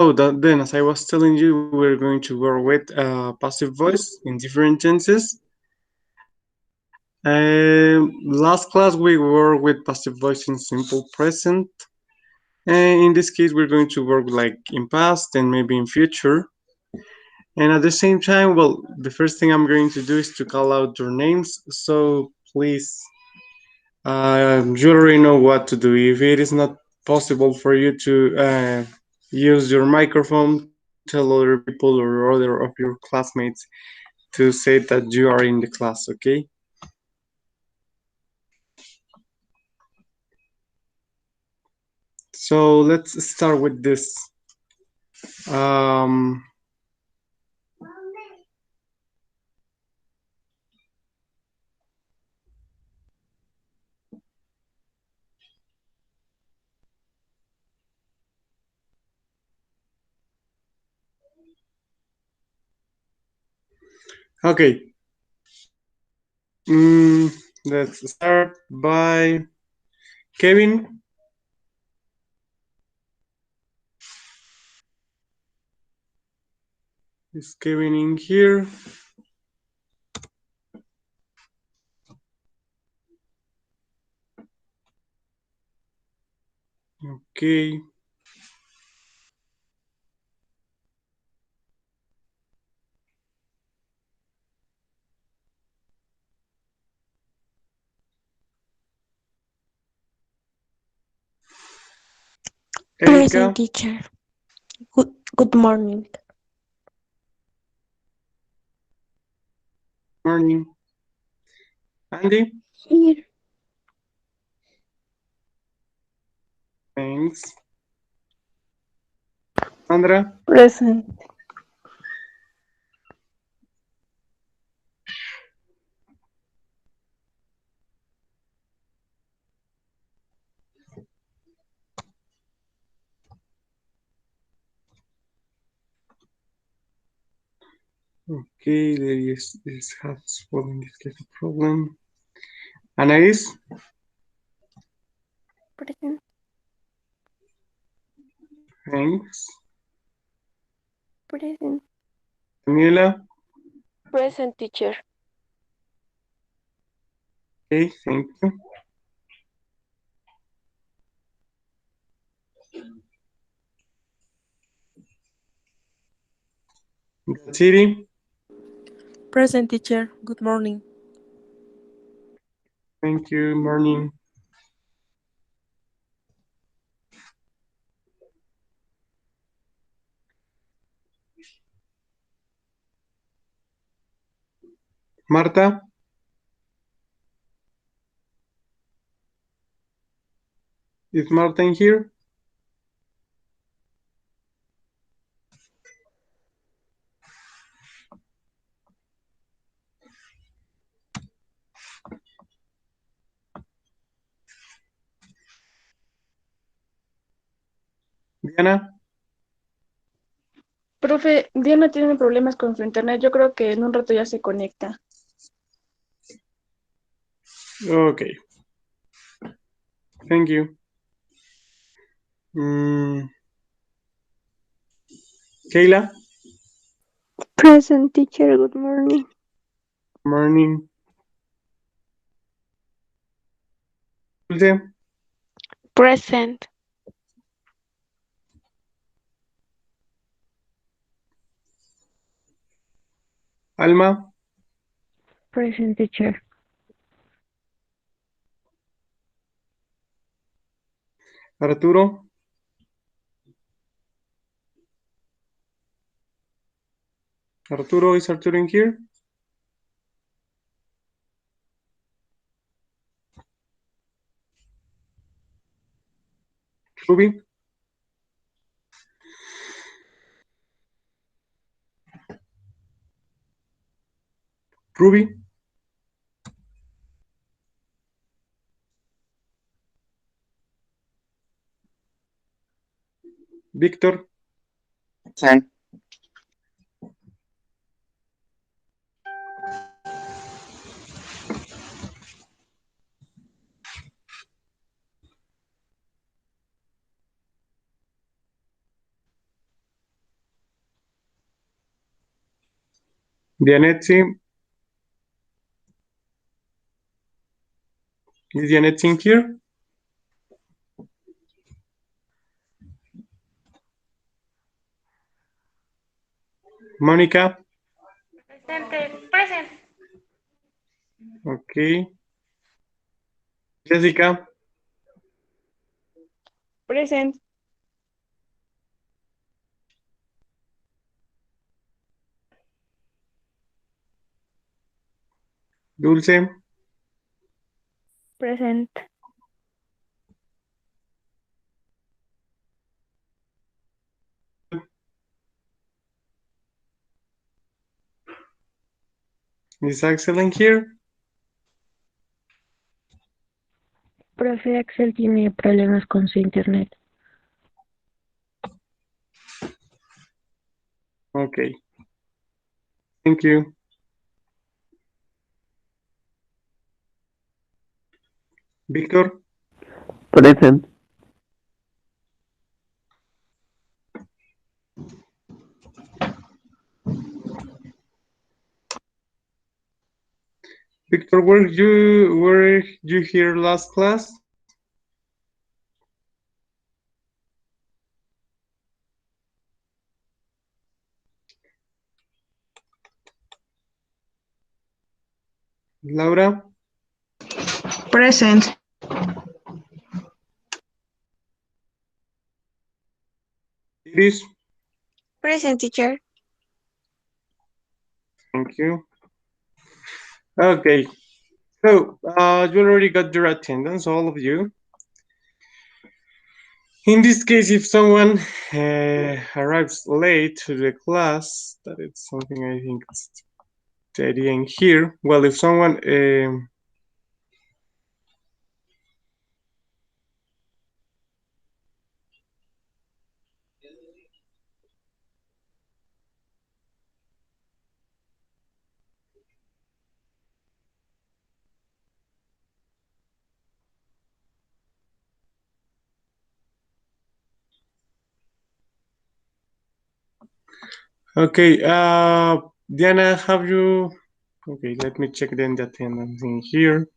Then, as I was telling you, we're going to work with passive voice in different tenses. Last class, we worked with passive voice in simple present. And in this case, we're going to work like in past and maybe in future. And at the same time, well, the first thing I'm going to do is to call out your names. So please, you already know what to do. If it is not possible for you to use your microphone, tell other people or other of your classmates to say that you are in the class, okay? So let's start with this. Um, okay, let's start by Kevin. Is Kevin in here? Okay. Present Erika, teacher. Good morning. morning. Andy, Here. thanks. Sandra, Present. okay, this has well in this case a problem. Anais, Present. thanks. Present. Daniela, Present teacher. okay, thank you. Siri, Present teacher. Good morning. thank you. Morning. Marta, is Marta in here? Diana, Profe, Diana tiene problemas con su internet. Yo creo que en un rato ya se conecta. okay, thank you. Mm, Kayla, Present teacher. Good morning. morning. Dulce, Present. Alma, Present teacher. Arturo, Arturo, is Arturo in here? Ruby, Ruby, Víctor, Present. Dianetti, is Dianetti in here? Monica? Present. Okay. Jessica? Present. Dulce? Present. Is Axel in here? Profe Axel tiene problemas con su internet. Okay. Thank you. Victor? Present. Victor, were you here last class? Laura? Present. Iris? Present, teacher. Thank you. Okay. So, you already got your attendance, all of you. In this case, if someone arrives late to the class, that is something I think is the idea in here. Well, if someone okay, Diana, have you? Okay, let me check then the attendance in here.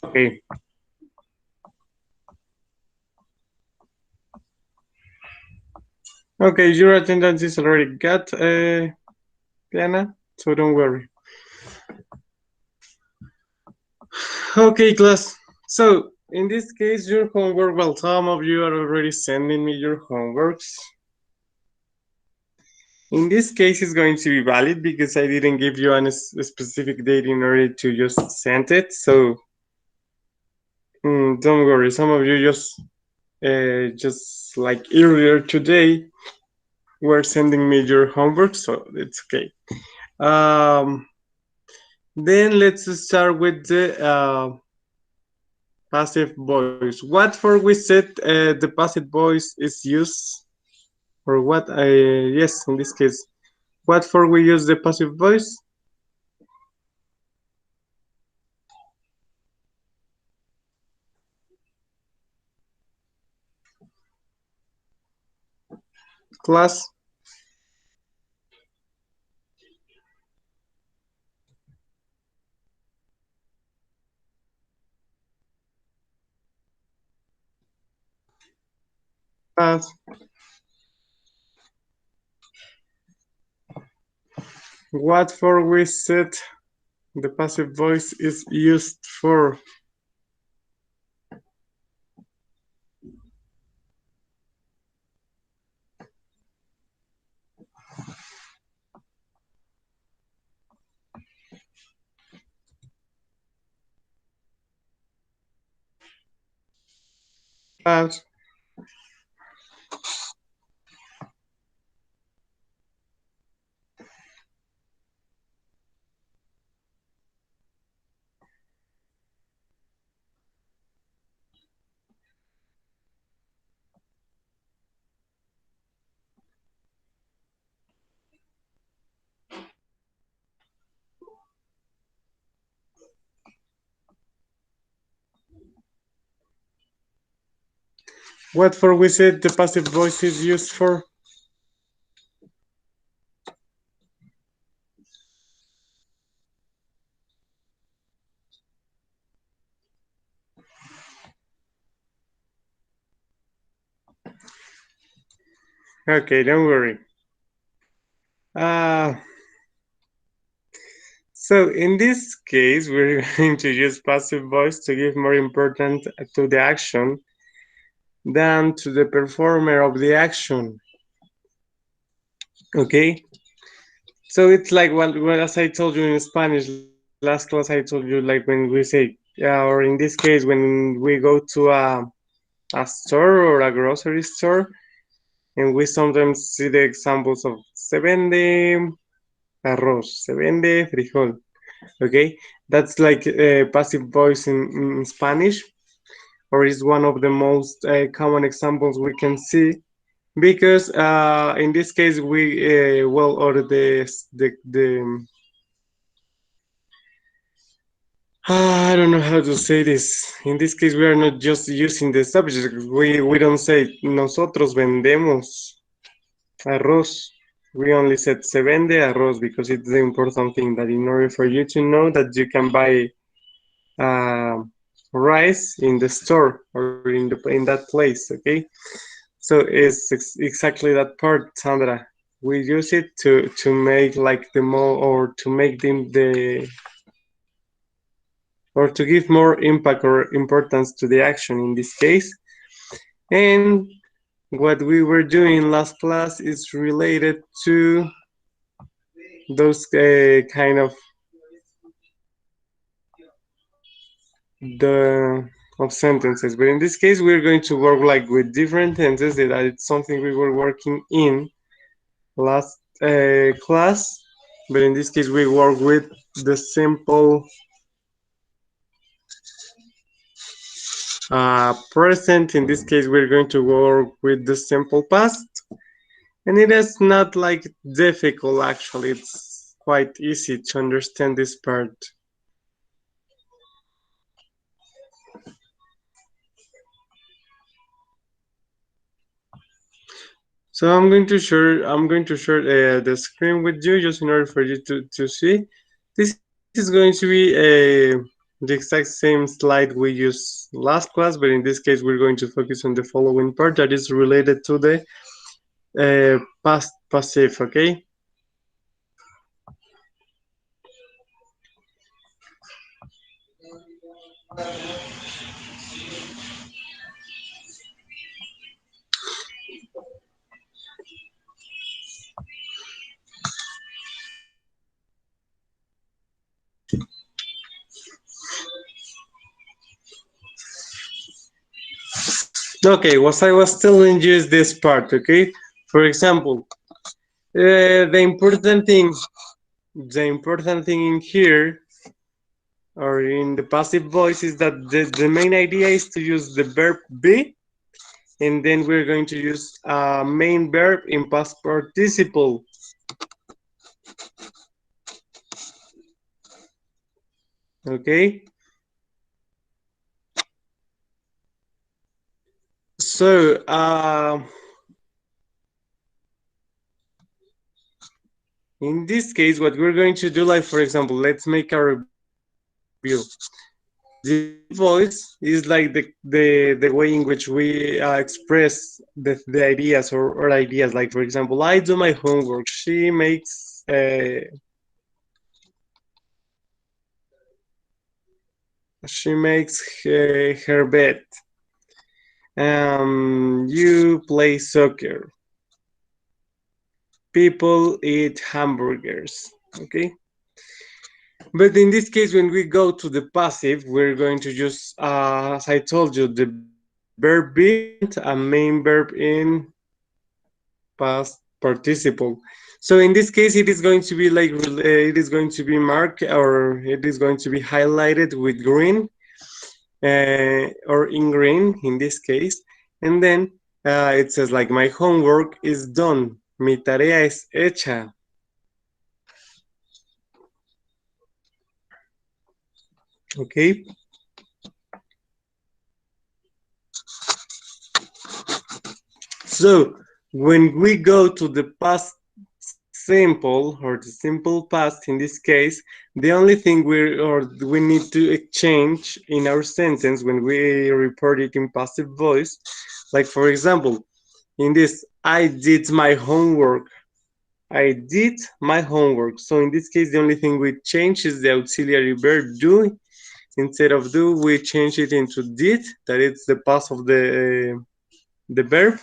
Okay. Okay, your attendance is already got, Diana, so don't worry. Okay, class. So, in this case, your homework, well, some of you are already sending me your homeworks. In this case, it's going to be valid because I didn't give you a specific date in order to just send it. So, don't worry. Some of you just like earlier today, were sending me your homework, so it's okay. Then let's start with the passive voice. What for we said the passive voice is used, or what? Yes, in this case, what for we use the passive voice? Class. Class. What for we said the passive voice is used for? class. What for we said the passive voice is used for? Okay, don't worry. So in this case, we're going to use passive voice to give more importance to the action than to the performer of the action. Okay? So it's like what as I told you in Spanish last class, I told you like when we say, or in this case, when we go to a store or a grocery store, and we sometimes see the examples of se vende arroz, se vende frijol. Okay, that's like passive voice in Spanish, or is one of the most common examples we can see because in this case we well or the I don't know how to say this. In this case, we are not just using the subject. We don't say nosotros vendemos arroz. We only said se vende arroz because it's the important thing that in order for you to know that you can buy rice in the store or in that place, okay? So it's exactly that part, Sandra. We use it to make like the more or to make them the or to give more impact or importance to the action in this case. And what we were doing last class is related to those kind the of sentences. But in this case, we're going to work like with different tenses. That it's something we were working in last class. But in this case, we work with the simple present. In this case, we're going to work with the simple past. And it is not like difficult, actually. It's quite easy to understand this part. So I'm going to share the screen with you just in order for you to see. This is going to be the exact same slide we used last class, but in this case we're going to focus on the following part that is related to the past passive, okay? Okay, what I was telling you is this part, okay? For example, the important thing in here or in the passive voice is that the main idea is to use the verb be, and then we're going to use a main verb in past participle. Okay. So, in this case, what we're going to do, like, for example, let's make a review. The voice is like the way in which we express the ideas or ideas. Like, for example, I do my homework. She makes her bed. You play soccer. People eat hamburgers. Okay. But in this case, when we go to the passive, we're going to use, as I told you, the verb verb be, a main verb in past participle. So in this case, it is going to be like it is going to be marked, or it is going to be highlighted with green, or in green in this case. And then it says like, my homework is done. Mi tarea es hecha. Okay. So when we go to the past simple, or the simple past in this case, the only thing we need to exchange in our sentence when we report it in passive voice, like for example, in this, I did my homework. I did my homework. So in this case, the only thing we change is the auxiliary verb do. Instead of do, we change it into did, that it's the past of the verb.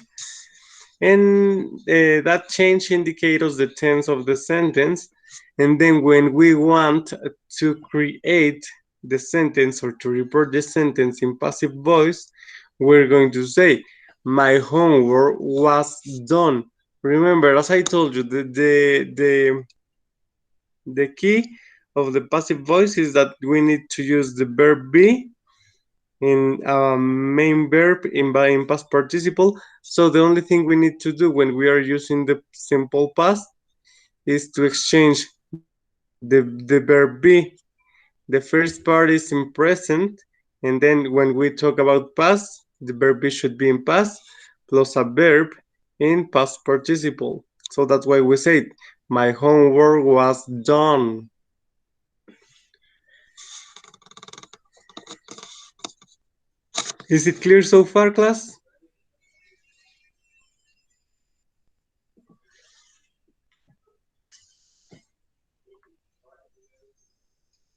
And that change indicates the tense of the sentence. And then when we want to create the sentence, or to report the sentence in passive voice, we're going to say, my homework was done. Remember, as I told you, the key of the passive voice is that we need to use the verb be in main verb in past participle. So the only thing we need to do when we are using the simple past is to exchange the verb be. The first part is in present, and then when we talk about past, the verb be should be in past plus a verb in past participle. So that's why we say, my homework was done. Is it clear so far, class?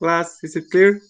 Class, is it clear?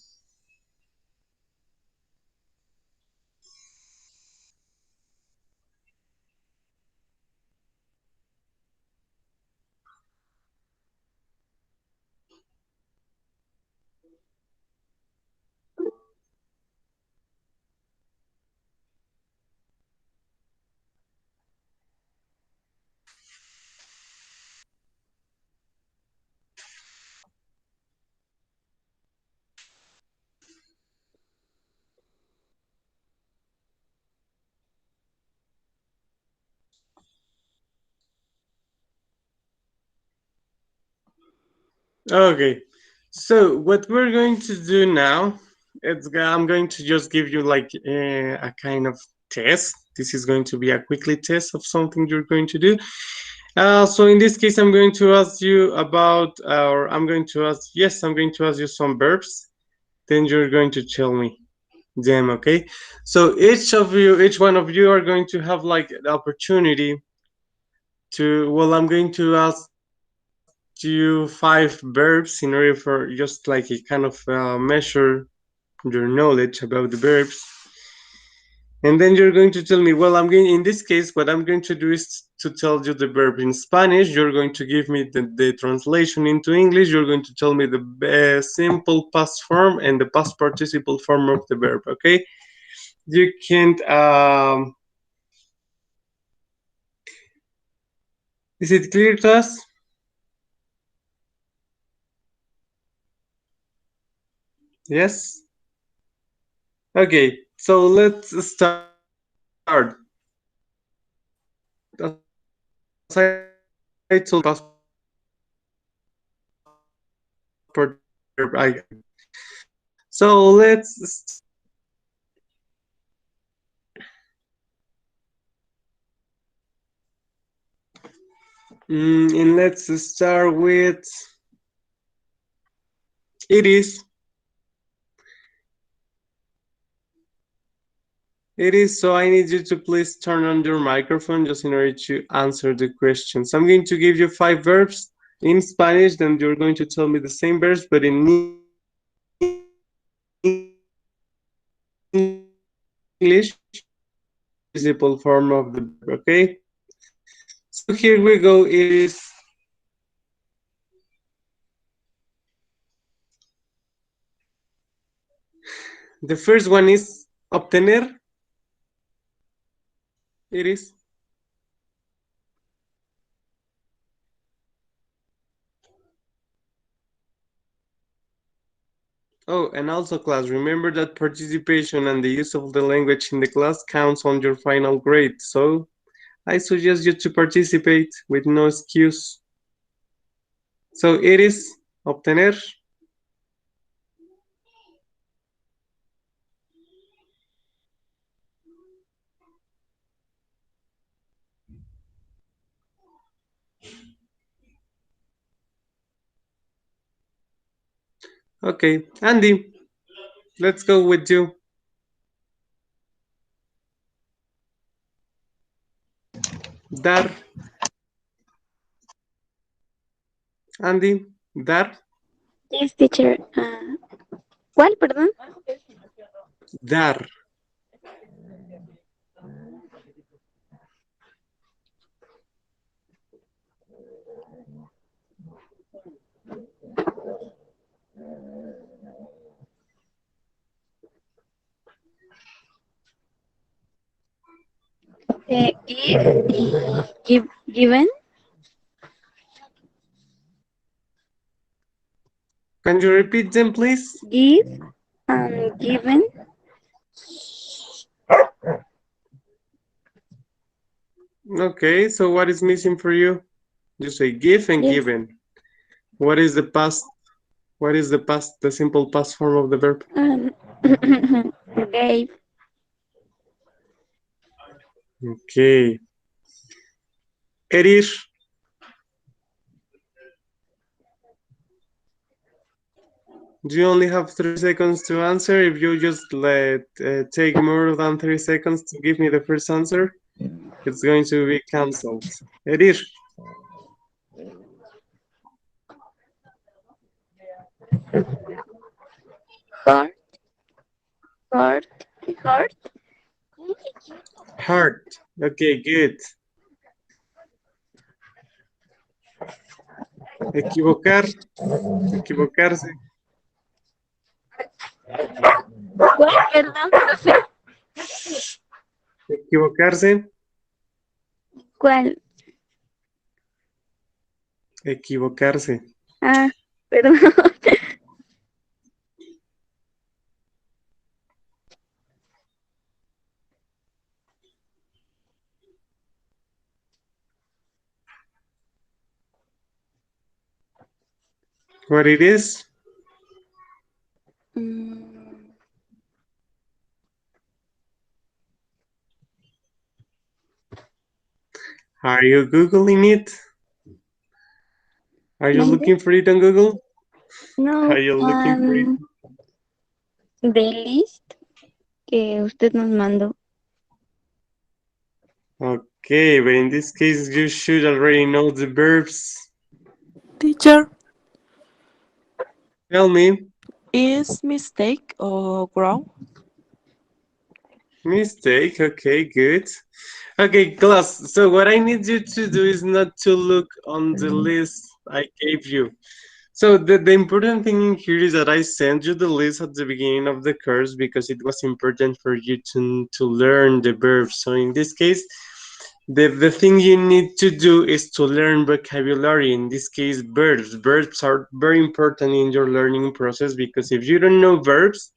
Okay, so what we're going to do now, I'm going to just give you like a kind of test. This is going to be a quickly test of something you're going to do. So in this case, I'm going to ask you about, or I'm going to ask, yes, I'm going to ask you some verbs. Then you're going to tell me them, okay? So each one of you are going to have like the opportunity to, well, I'm going to ask you 5 verbs in order for just like a kind of measure your knowledge about the verbs. And then you're going to tell me, well, in this case, what I'm going to do is to tell you the verb in Spanish. You're going to give me the translation into English. You're going to tell me the simple past form and the past participle form of the verb, okay? You can't, is it clear to us? Yes? Okay, so let's start. As I told you, past participle verb. So let's and let's start with it is. It is, so I need you to please turn on your microphone just in order to answer the questions. I'm going to give you 5 verbs in Spanish, then you're going to tell me the same verbs, but in English, participle form of the verb, okay? So here we go. It is the first one is obtener. Iris? Oh, and also class, remember that participation and the use of the language in the class counts on your final grade. So I suggest you to participate with no excuse. So Iris, obtener. Okay, Andy, let's go with you. Dar. Andy, dar. Yes, teacher. ¿Cuál, perdón? Dar. Given. Can you repeat them, please? Give and given. Okay, so what is missing for you? You say give and Yes. given. What is the past? What is the past, the simple past form of the verb? Gave. Okay. Erir. Do you only have 3 seconds to answer? If you just take more than 3 seconds to give me the first answer, it's going to be cancelled. Erir. Heart. Heart. Heart. Heart. Okay, good. Equivocar. Equivocarse. ¿Cuál? Perdón, profe. Equivocarse. ¿Cuál? Equivocarse. Ah, perdón. What it is? Are you Googling it? Are you looking for it on Google? No, Are you looking for it? the list que usted nos mandó. Okay, but in this case, you should already know the verbs. Teacher, Tell me. is mistake or grow? Mistake. Okay, good. Okay, class. So what I need you to do is not to look on the list I gave you. So the important thing in here is that I sent you the list at the beginning of the course because it was important for you to learn the verbs. So in this case, the thing you need to do is to learn vocabulary, in this case verbs. Verbs are very important in your learning process because if you don't know verbs,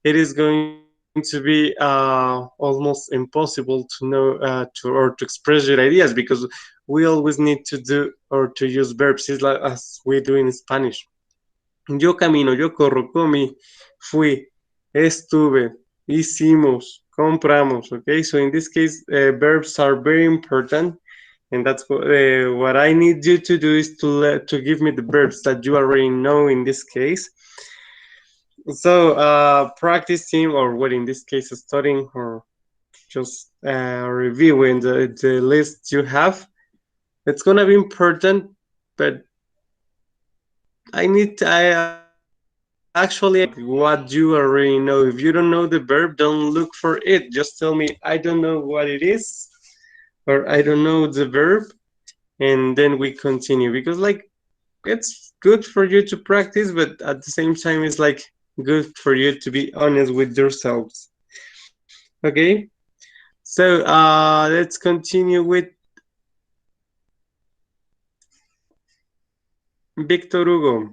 it is going to be almost impossible to know to express your ideas, because we always need to do or to use verbs. It's like as we do in Spanish. Yo camino, yo corro, comí, fui, estuve, hicimos, compramos. Okay, so in this case, verbs are very important, and that's what I need you to do is to give me the verbs that you already know in this case. So practicing, or what in this case studying, or just reviewing the list you have, it's gonna be important, but I actually what you already know. If you don't know the verb, don't look for it. Just tell me, I don't know what it is, or I don't know the verb, and then we continue. Because like, it's good for you to practice, but at the same time, it's like good for you to be honest with yourselves. Okay? So let's continue with Victor Hugo.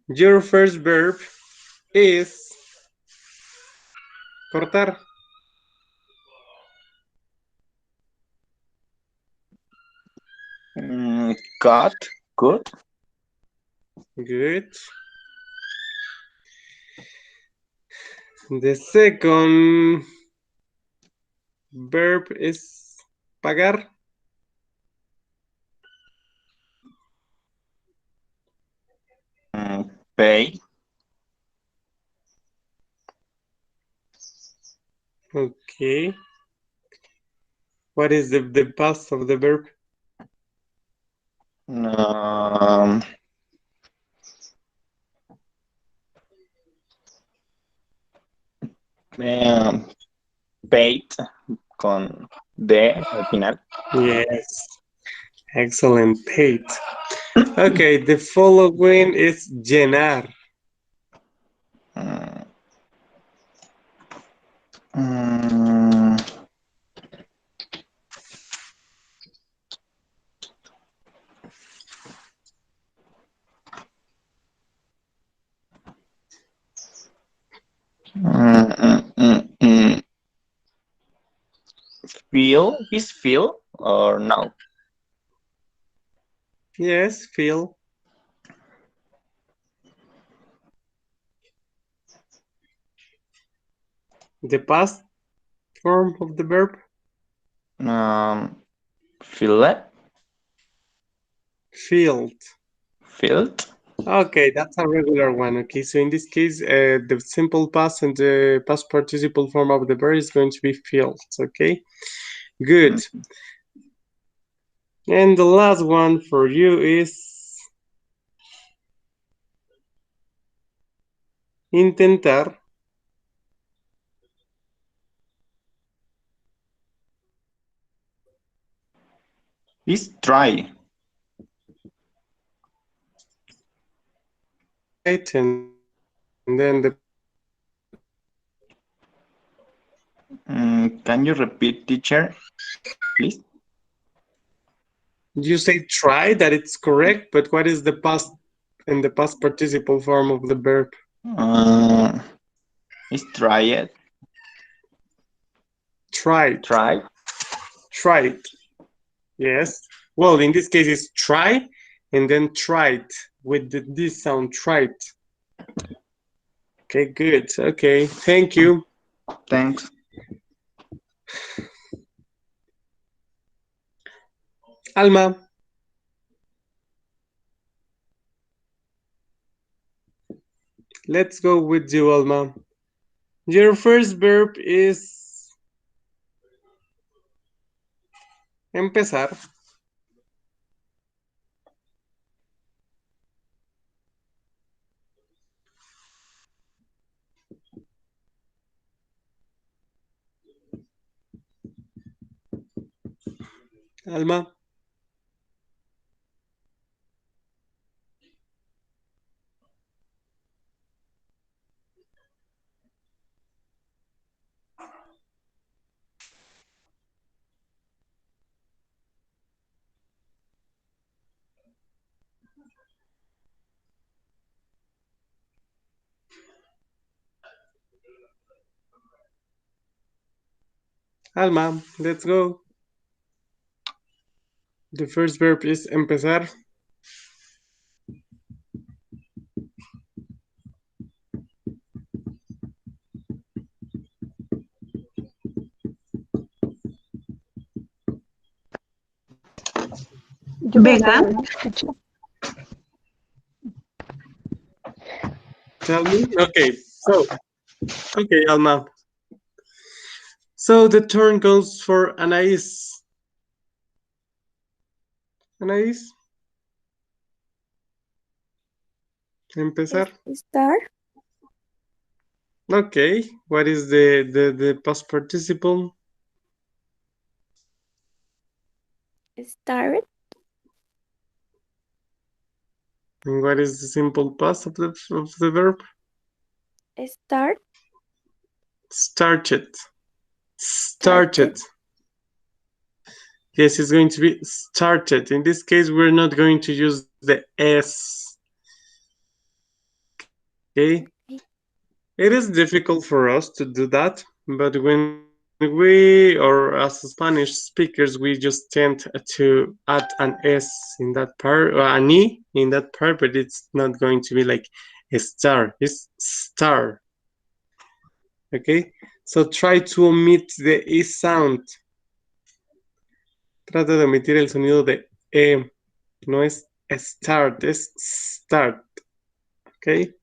Your first verb is cortar. Cut. Good. Good. The second verb is pagar. Pay. Okay. What is the past of the verb? Paid con D al final. Yes. Excellent. Paid. Okay, the following is llenar. Feel? Is feel or no? Yes, feel. The past form of the verb? Feel it? Filled. Filled? Okay, that's a regular one. Okay, so in this case, the simple past and the past participle form of the verb is going to be filled. Okay, good. And the last one for you is intentar. Is try. Right, and then the Can you repeat, teacher, please? you say try, that it's correct, but what is the past and the past participle form of the verb? Is try it? Tried. Try. Tried. Yes. Well, in this case, it's try and then tried with this sound, tried. Okay, good. Okay, thank you. Thanks. Alma. Let's go with you, Alma. Your first verb is empezar. Alma. Alma, let's go. The first verb is empezar. Vegan. Tell me. Okay, Alma. So the turn goes for Anais. Anais. Empezar. Start. Okay, what is the past participle? Start. And what is the simple past of the verb? Start. Started. Started. Yes, it's going to be started. In this case, we're not going to use the S. Okay. It is difficult for us to do that, but when we, or as Spanish speakers, we just tend to add an S in that part, or an E in that part, but it's not going to be like a star. It's star. Okay, so try to omit the E sound. Trata de omitir el sonido de E. No es start, es start. Okay.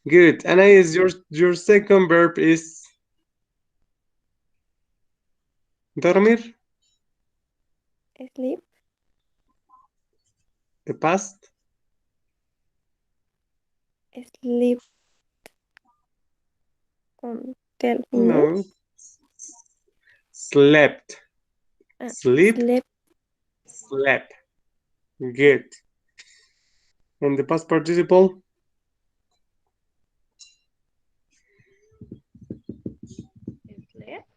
Good. Anais, your second verb is dormir. Sleep. The past. Sleep. Con del No. Slept. Sleep. Slept. Slept. Good. And the past participle? Slept.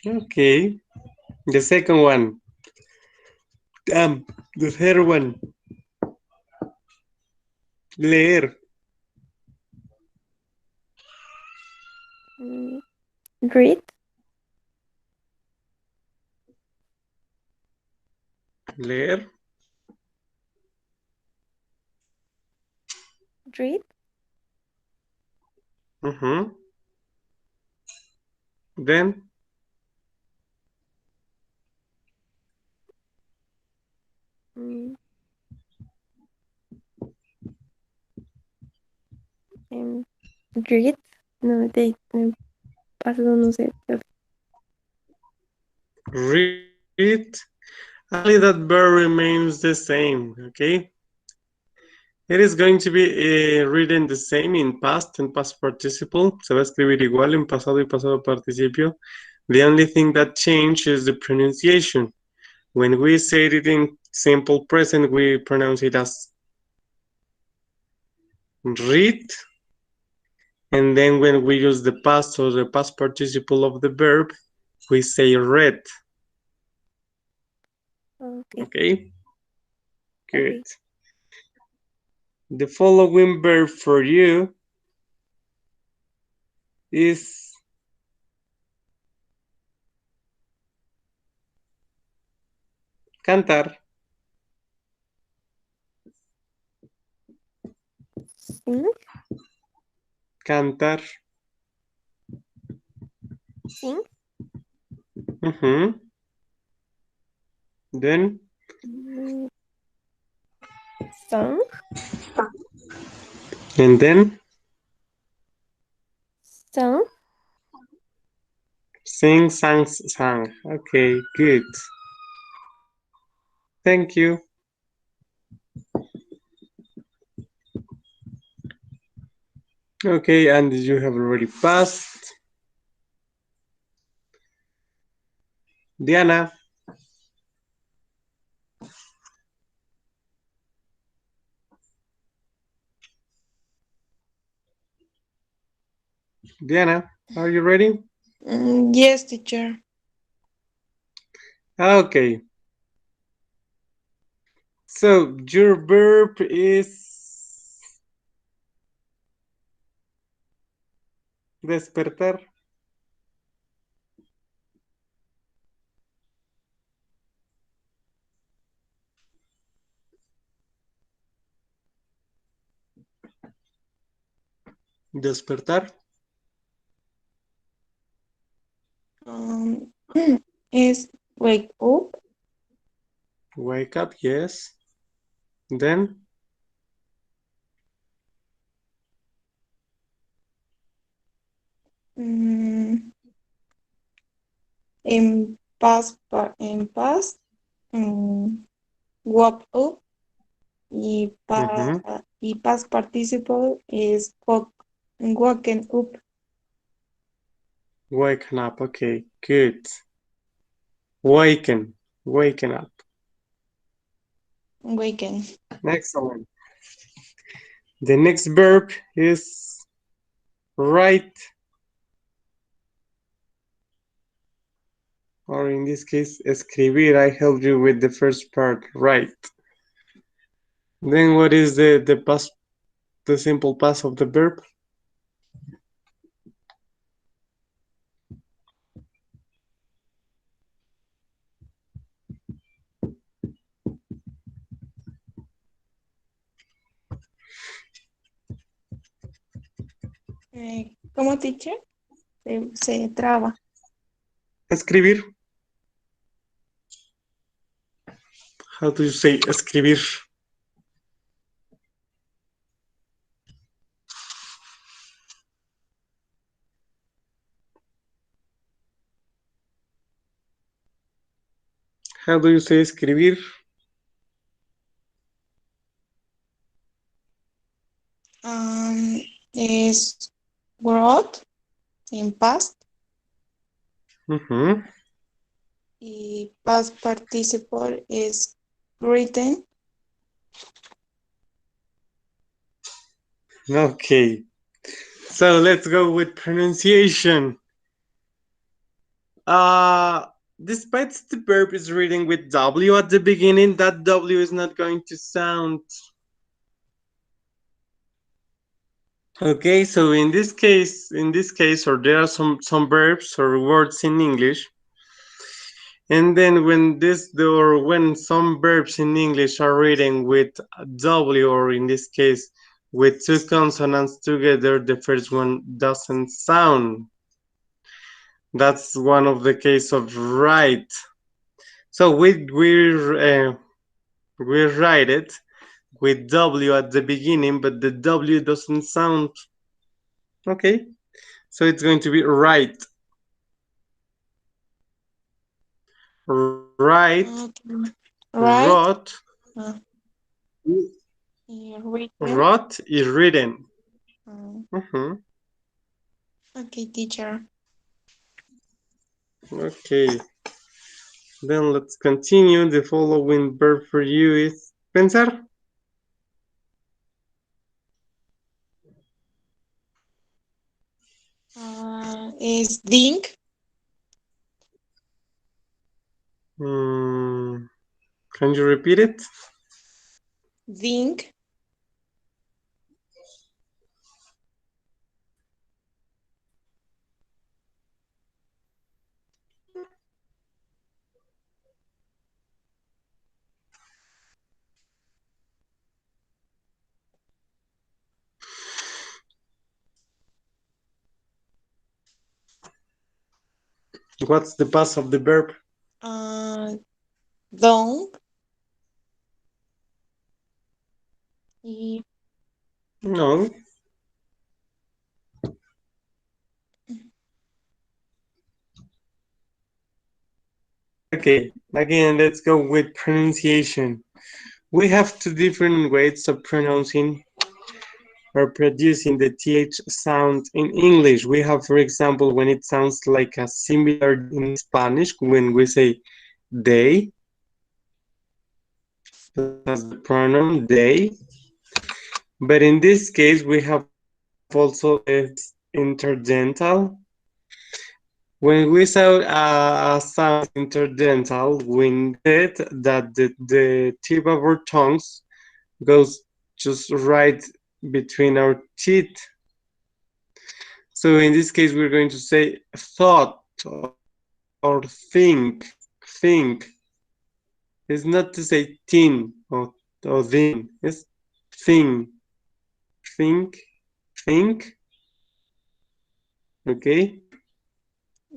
Okay. The second one. The third one. Leer. Read. Leer. Read. Then. Read. No, paso, no sé. Read. Only that verb remains the same, okay? It is going to be written the same in past and past participle. Se va a escribir igual en pasado y pasado participio. The only thing that changes is the pronunciation. When we say it in simple present, we pronounce it as read. And then when we use the past or the past participle of the verb, we say read. Okay? Good. Okay. The following verb for you is cantar. Sing. Cantar. Sing. Then. Song. And then. Song. Sing, sang, sang. Okay, good. Thank you. Okay, and you have already passed. Diana. Diana, are you ready? Yes, teacher. Okay. So your verb is despertar. Despertar. Is wake up. Wake up, yes. Then. In past, woke up. Y past participle is woken up. Waken up, okay, good. Waken up. Waken. Excellent. The next verb is write, or in this case, escribir. I helped you with the first part, write. Then what is the simple past of the verb? ¿Cómo, teacher? Se traba. Escribir. How do you say escribir? How do you say escribir? Es wrote en past y past participle es written. Okay. So let's go with pronunciation. Despite the verb is reading with W at the beginning, that W is not going to sound. Okay, so in this case, or there are some verbs or words in English, and then when some verbs in English are reading with W, or in this case with two consonants together, the first one doesn't sound. That's one of the case of write. So we write it with W at the beginning, but the W doesn't sound. Okay, so it's going to be write. Write, wrote, wrote is written. Okay, teacher. Okay, then let's continue. The following verb for you is pensar. Es think. Can you repeat it? Think. What's the past of the verb? Don't. No. Okay, again, let's go with pronunciation. We have two different ways of pronouncing or producing the TH sound in English. We have, for example, when it sounds like a similar in Spanish, when we say they, as the pronoun they. But in this case, we have also interdental. When we saw a sound interdental, we said that the tip of our tongues goes just right between our teeth. So in this case, we're going to say thought or think. It's not to say tin or thin. It's think. Okay?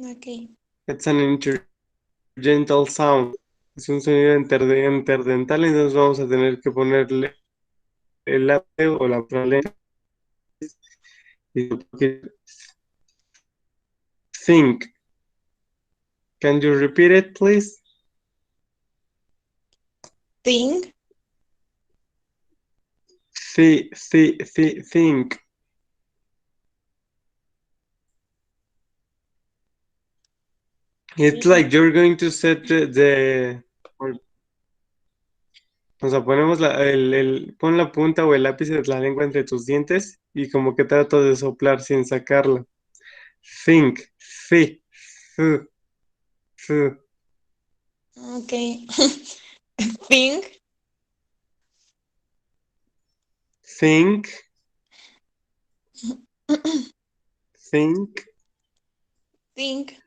Okay. It's an interdental sound. Es un sonido interdental, entonces vamos a tener que ponerle el ave o la lengua. Think. Can you repeat it, please? Think. Think. It's like you're going to set O sea, ponemos pon la punta o el lápiz de la lengua entre tus dientes y como que trato de soplar sin sacarla. Think, fi, fu, fu. Okay. Think, Think, think. think.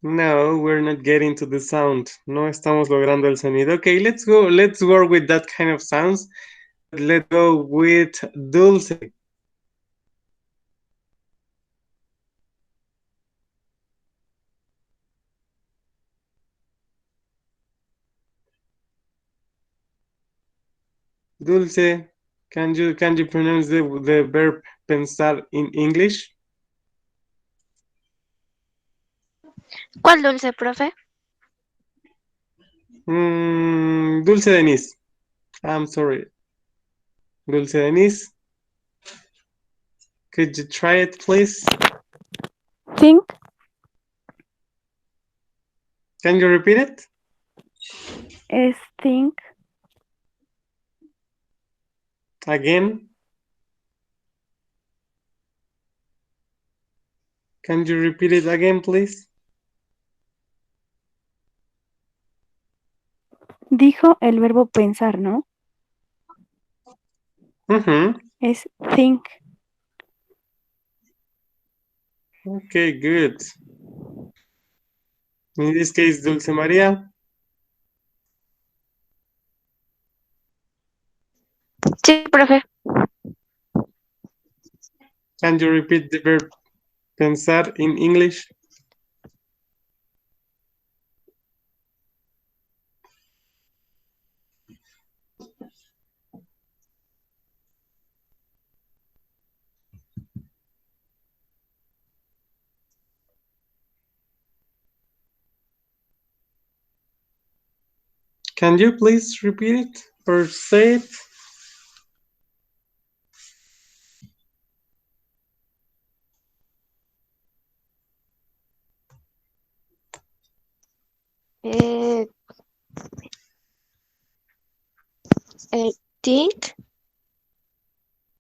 No, we're not getting to the sound. No estamos logrando el sonido. Okay, let's go. Let's work with that kind of sounds. Let's go with dulce. Dulce, can you pronounce the verb pensar in English? ¿Cuál dulce, profe? Dulce Denise. I'm sorry. Dulce Denise. Could you try it, please? Think. Can you repeat it? Es think. Again? Can you repeat it again, please? Dijo el verbo pensar, ¿no? Es think. Okay, good. In this case, Dulce María. Sí, profe. Can you repeat the verb pensar in English? Can you please repeat it or say it? Think,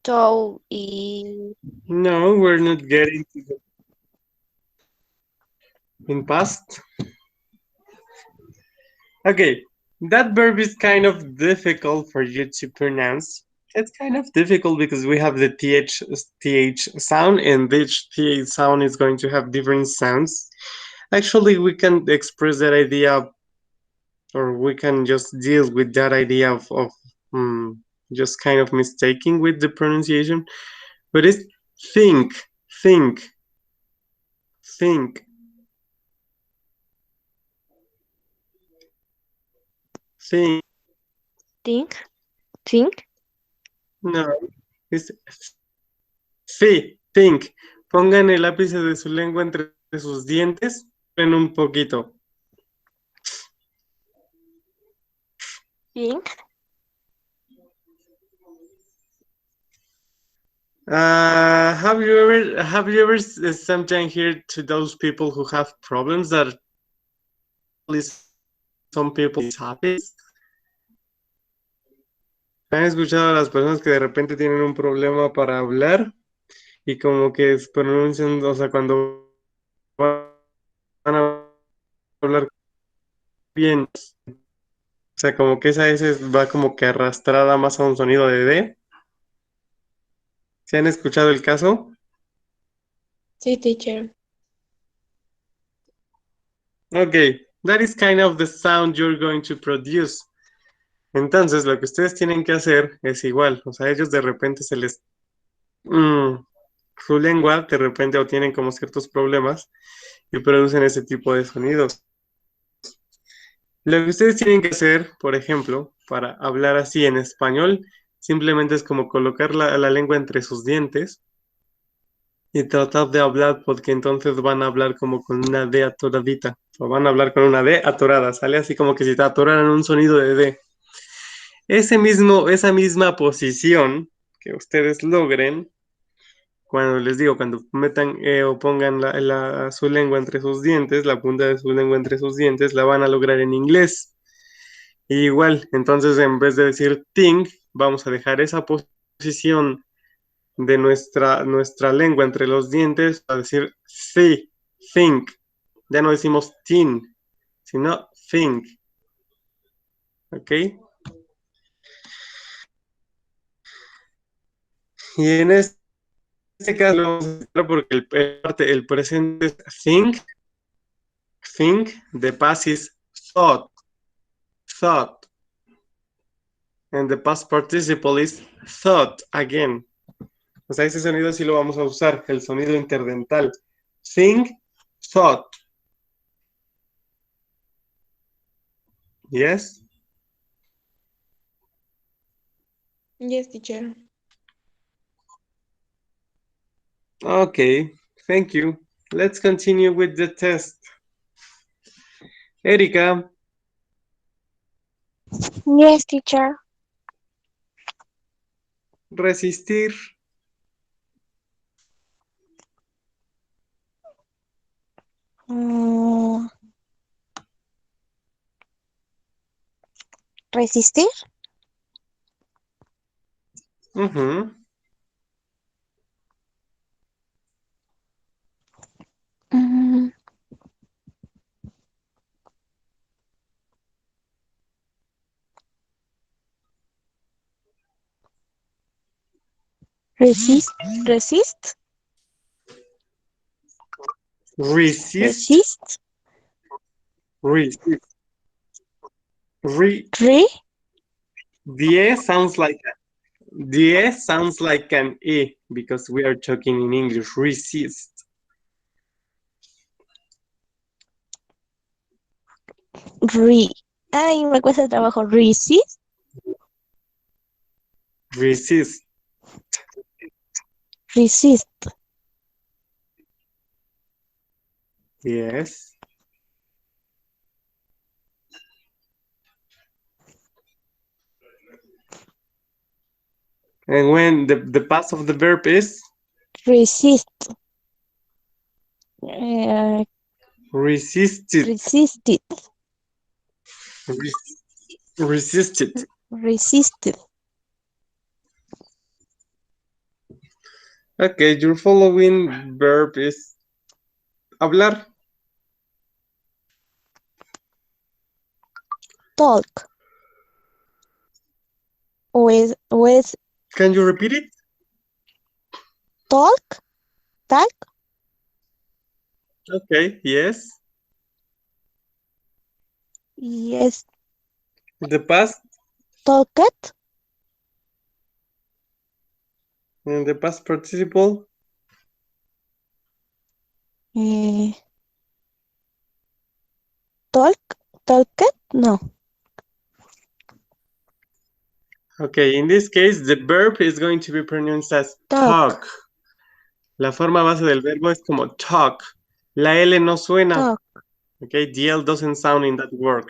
to y... No, we're not getting to the in past. Okay, that verb is kind of difficult for you to pronounce. It's kind of difficult because we have the th sound, and each th sound is going to have different sounds. Actually, we can express that idea, or we can just deal with that idea of just kind of mistaking with the pronunciation. But it's think, think, think, think. Think. No, es think. Pongan el ápice de su lengua entre sus dientes, en un poquito. Think. Have you ever sometime heard to those people who have problems that at least some people happy? ¿Han escuchado a las personas que de repente tienen un problema para hablar y como que pronuncian, o sea, cuando van a hablar bien, o sea, como que esa S va como que arrastrada más a un sonido de D? ¿Se han escuchado el caso? Sí, teacher. Okay, that is kind of the sound you're going to produce. Entonces, lo que ustedes tienen que hacer es igual, o sea, ellos de repente se les... su lengua de repente o tienen como ciertos problemas y producen ese tipo de sonidos. Lo que ustedes tienen que hacer, por ejemplo, para hablar así en español, simplemente es como colocar la lengua entre sus dientes y tratar de hablar, porque entonces van a hablar como con una D atoradita, o van a hablar con una D atorada, sale así como que si te atoraran un sonido de D. Esa misma posición que ustedes logren, cuando les digo, cuando metan o pongan su lengua entre sus dientes, la punta de su lengua entre sus dientes, la van a lograr en inglés. Y igual, entonces en vez de decir think, vamos a dejar esa posición de nuestra lengua entre los dientes a decir think. Ya no decimos tin, sino think. ¿Ok? Y en este caso lo vamos a hacer porque el presente es think, the past is thought, and the past participle is thought again. O sea, ese sonido sí lo vamos a usar, el sonido interdental. Think, thought. Yes? Yes, teacher. Okay, thank you. Let's continue with the test. Erika, Yes, teacher. resistir. Mm, ¿Resistir? Ujú. Mm, Resist. Resist. Resist. Resist. Resist. Re. The S sounds like an E because we are talking in English. Resist. Re. Ay, me cuesta trabajo. Resist. Resist. Resist. Yes. And when the past of the verb is Resist. resisted. Resisted. Resisted. Resisted. Okay, your following verb is hablar. Talk. With Can you repeat it? talk. Talk. Okay, yes. Yes. The past Talked. and the past participle. Talked. No. Okay, in this case, the verb is going to be pronounced as talk. La forma base del verbo es como talk. La L no suena. Talk. Okay, the L doesn't sound in that word.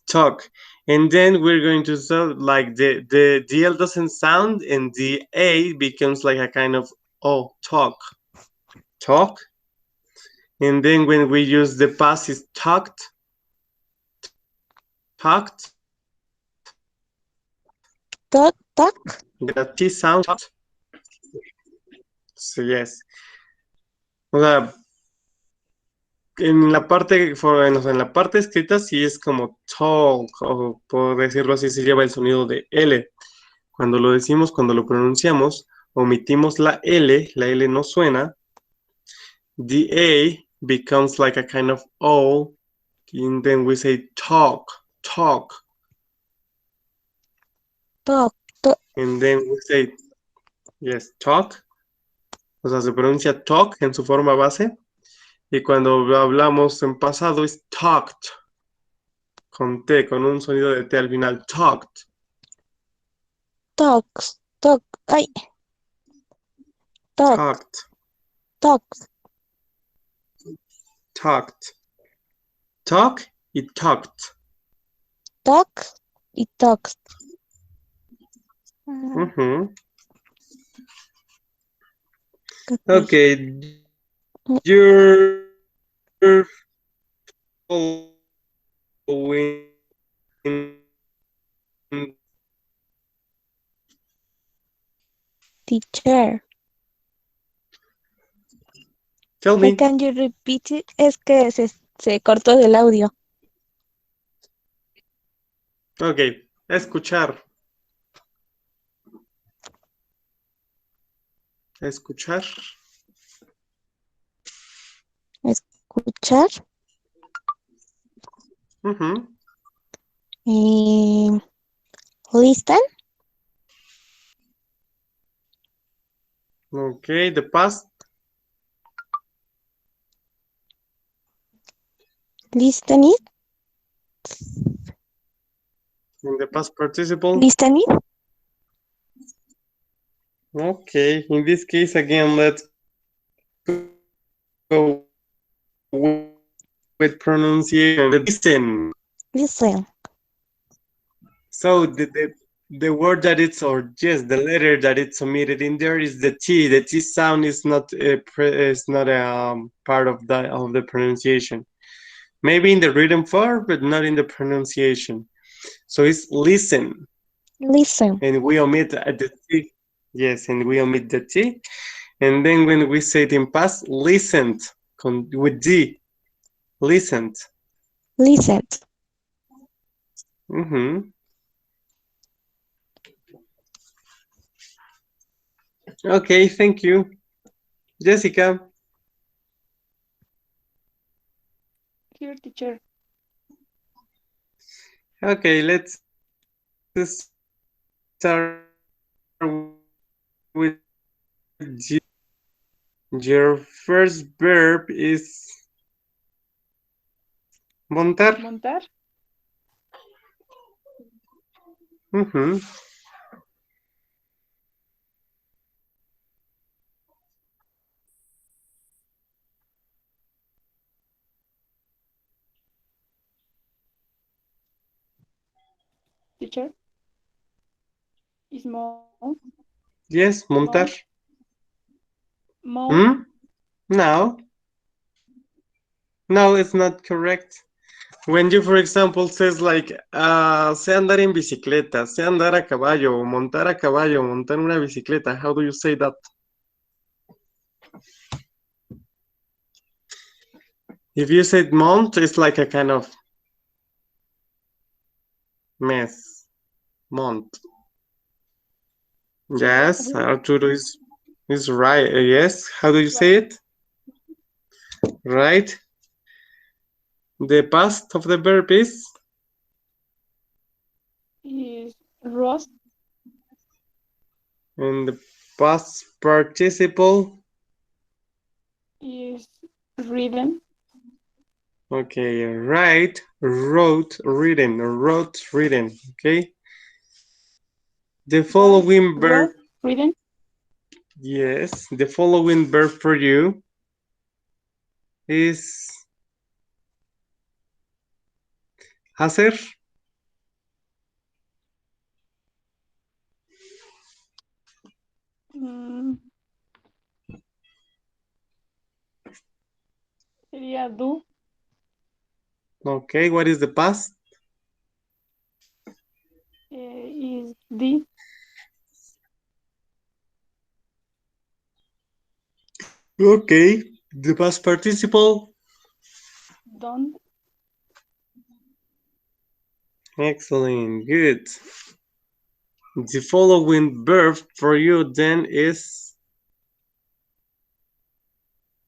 Talk. And then we're going to sound like the L doesn't sound and the A becomes like a kind of talk. Talk. And then when we use the past is talked. Talked. Talk. The T sound. So yes. O sea, en la parte escrita sí es como talk, o por decirlo así, se lleva el sonido de L. Cuando lo decimos, cuando lo pronunciamos, omitimos la L no suena. The A becomes like a kind of O, and then we say talk. And then we say, yes, talk. O sea, se pronuncia talk en su forma base. Y cuando hablamos en pasado es talked. Con T, con un sonido de T al final. Talked. Talk. Ay. Talked. Talk y talked. Talk y talked. Uh-huh. Okay, you're following. Teacher, Tell me. can you repeat it? Es que se cortó del audio. Okay, escuchar. Escuchar. Escuchar. Listen. Okay, the past. Listen it. In the past participle. Listen it. Okay, in this case, again, let's go with pronunciation. Listen. Listen. So the word that it's, or yes, the letter that it's omitted in there is the T. The T sound is not part of the pronunciation. Maybe in the written form, but not in the pronunciation. So it's listen. Listen. And we omit the T. Yes, and we omit the T. And then when we say it in past, listened with D. Listened. Listened. Okay, thank you. Jessica. Here, teacher. Okay, let's start with G. Your first verb is montar. Montar. Teacher. Is mount. Yes, montar. Mount. No. No, it's not correct. When you, for example, says like, sé andar en bicicleta, sé andar a caballo, montar a caballo, montar una bicicleta, how do you say that? If you said mount, it's like a kind of mess. Mount. Yes, Arturo is right. Yes, how do you say it? Right. The past of the verb is roast. And the past participle is written. Okay, write, wrote, written, wrote, written. Okay. The following verb. Written. Yes, the following verb for you is hacer. Sería do. Okay, what is the past? Is did. Okay, the past participle. Done. Excellent, good. The following verb for you then is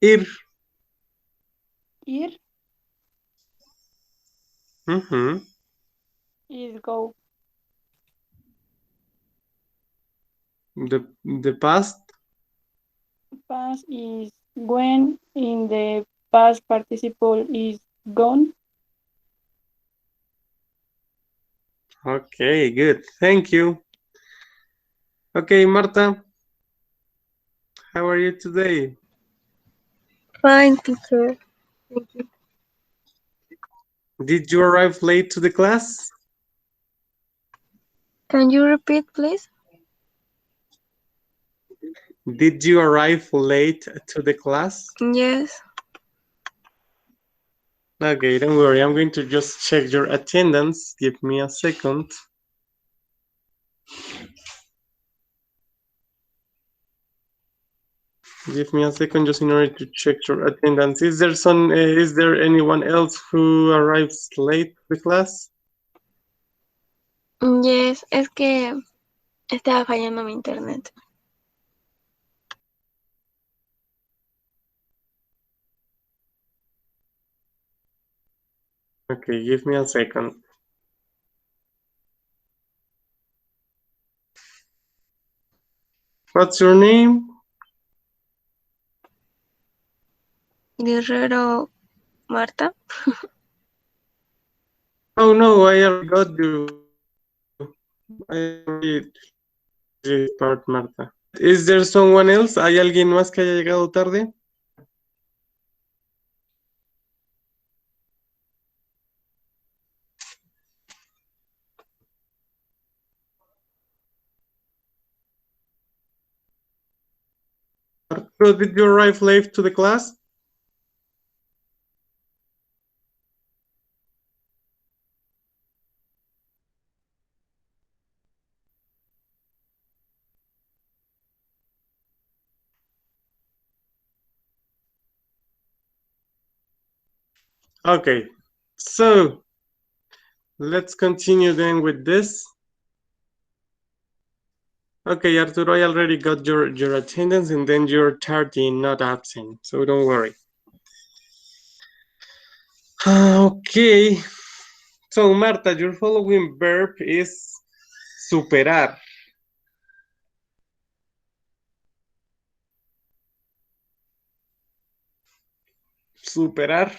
ir. Ir. Is go. The past? Past is when, in the past participle is gone. Okay, good. Thank you. Okay, Marta. How are you today? Fine, teacher. Thank you. Did you arrive late to the class? Can you repeat, please? Did you arrive late to the class? Yes. Okay, don't worry. I'm going to just check your attendance. Give me a second. Give me a second just in order to check your attendance. Is there anyone else who arrives late to the class? Yes, es que estaba fallando mi internet. Okay, give me a second. What's your name? Guerrero Marta. Oh no, I already got you. I already did part, Marta. Is there someone else? ¿Hay alguien más que haya llegado tarde? Arturo, did you arrive late to the class? Okay, so let's continue then with this. Okay, Arturo, I already got your attendance and then you're 30, not absent, so don't worry. Okay, so Marta, your following verb is superar. Superar.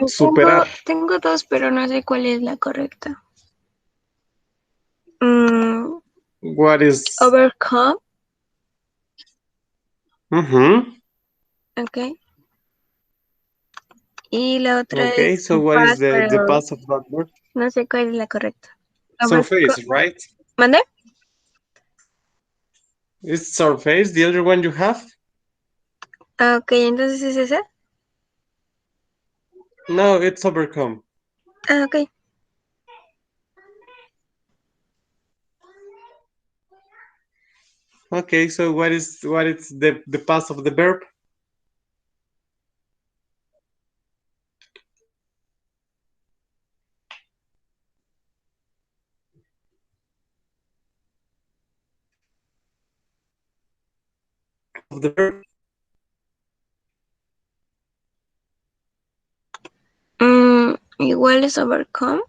Superar. Tengo dos, pero no sé cuál es la correcta. What is? Overcome. Okay. Ok. Y la otra Okay, es so what is past, the pero past of that word? no sé cuál es la correcta. Surface, right? ¿Mande? Is surface the other one you have? Ah, ok, entonces es esa. No, it's overcome. Ah, ok. Okay, so what is the past of the verb? Of the verb. Igual es overcome.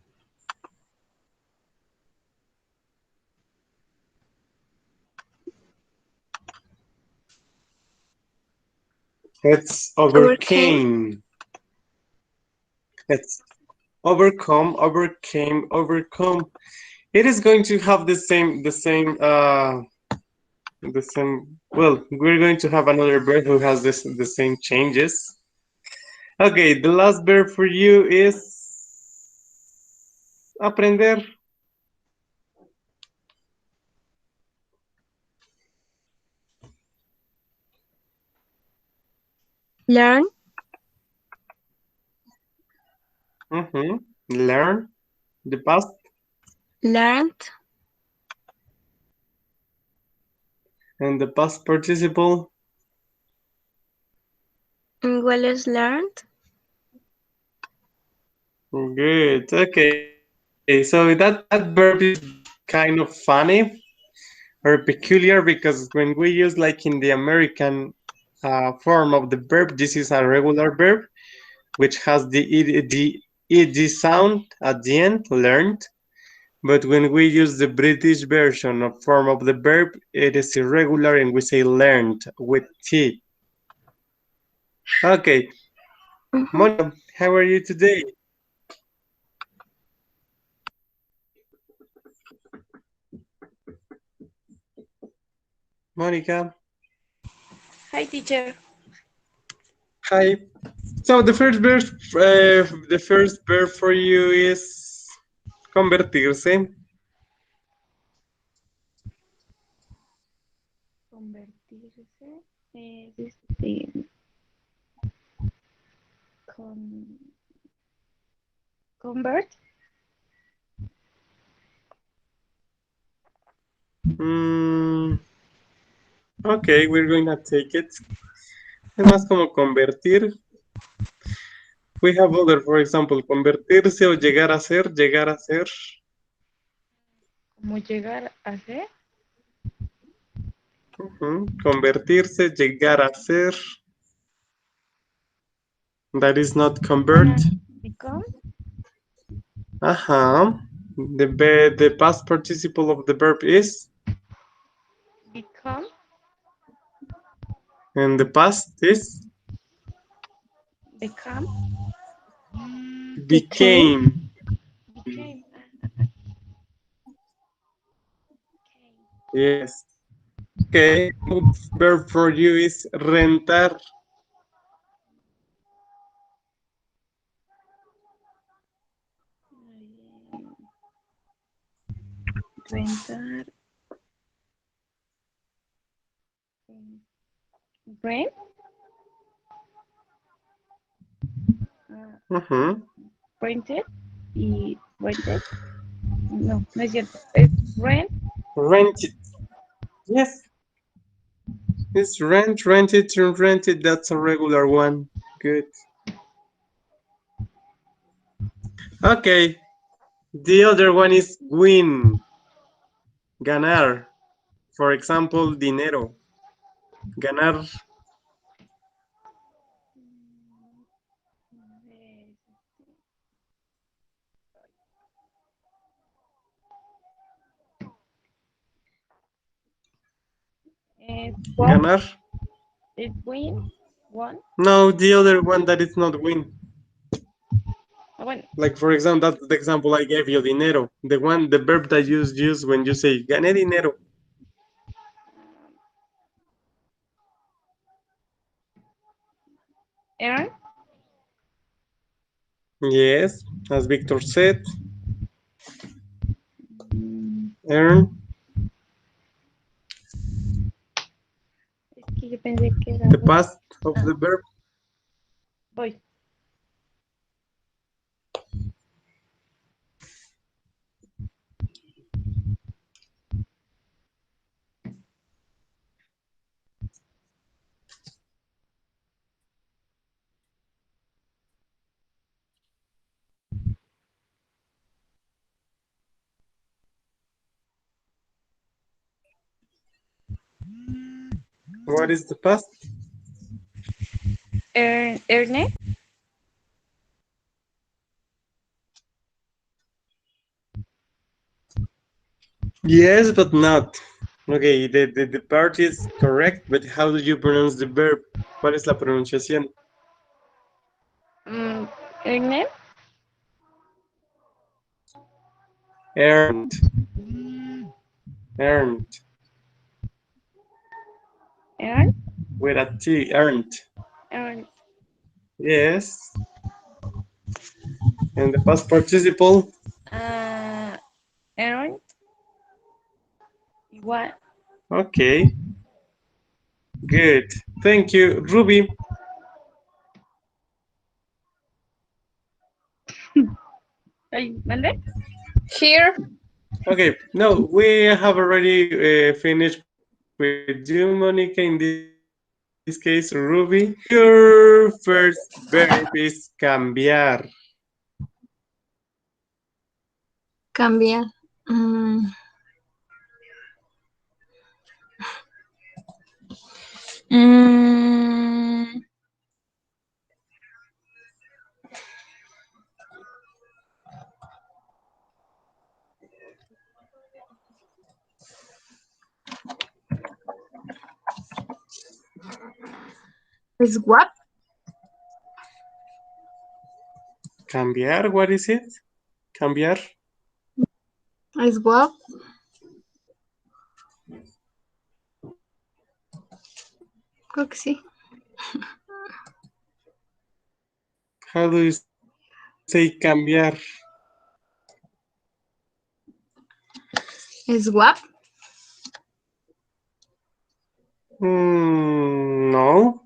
It's overcame. It's overcome, overcame, overcome. It is going to have the same. Well, we're going to have another verb who has the same changes. Okay, the last verb for you is aprender. Learn. Learn. The past. Learned. And the past participle. Igual es learned. Good. Okay. So that verb is kind of funny or peculiar because when we use like in the American form of the verb, this is a regular verb which has the ed sound at the end, learned. But when we use the British version of form of the verb, it is irregular and we say learned with T. Okay. Monica, how are you today? Monica. Hi, teacher. Hi. So the first verb for you is convertirse. Convertirse es convert. Okay, we're going to take it. Es más como convertir. We have other, for example, convertirse o llegar a ser, llegar a ser. Como llegar a ser. Convertirse, llegar a ser. That is not convert. Become. The past participle of the verb is. Become. And the past is. Become. Became. Became. Yes. Okay. Verb for you is rentar. Rentar. Rent. Rented y rented. No, no es cierto. Es rent. Rented. Yes. It's rented, rented. That's a regular one. Good. Okay. The other one is win. Ganar. For example, dinero. Ganar. Ganar. Is win. One. No, the other one that is not win. Bueno. Like for example, that's the example I gave you, dinero. The verb that you use when you say gané dinero. Earn. Yes, as Victor said. Earn. Es que yo pensé que era The past of the verb. Voy. What is the past? Earn. Yes, but not. Okay, the part is correct, but how do you pronounce the verb? ¿Cuál es la pronunciación? Earn. Earned. Earned. Earn. With a T, earned. Earn. Yes. And the past participle? Earn. Igual. Okay. Good. Thank you. Ruby. ¿Mande? Here. Okay. No, we have already finished with you, Monica. In this case, Ruby. Your first verb is cambiar. Cambiar. Swap. Cambiar, what is it? Cambiar. Swap. Creo que sí. How do you say cambiar? Swap. No.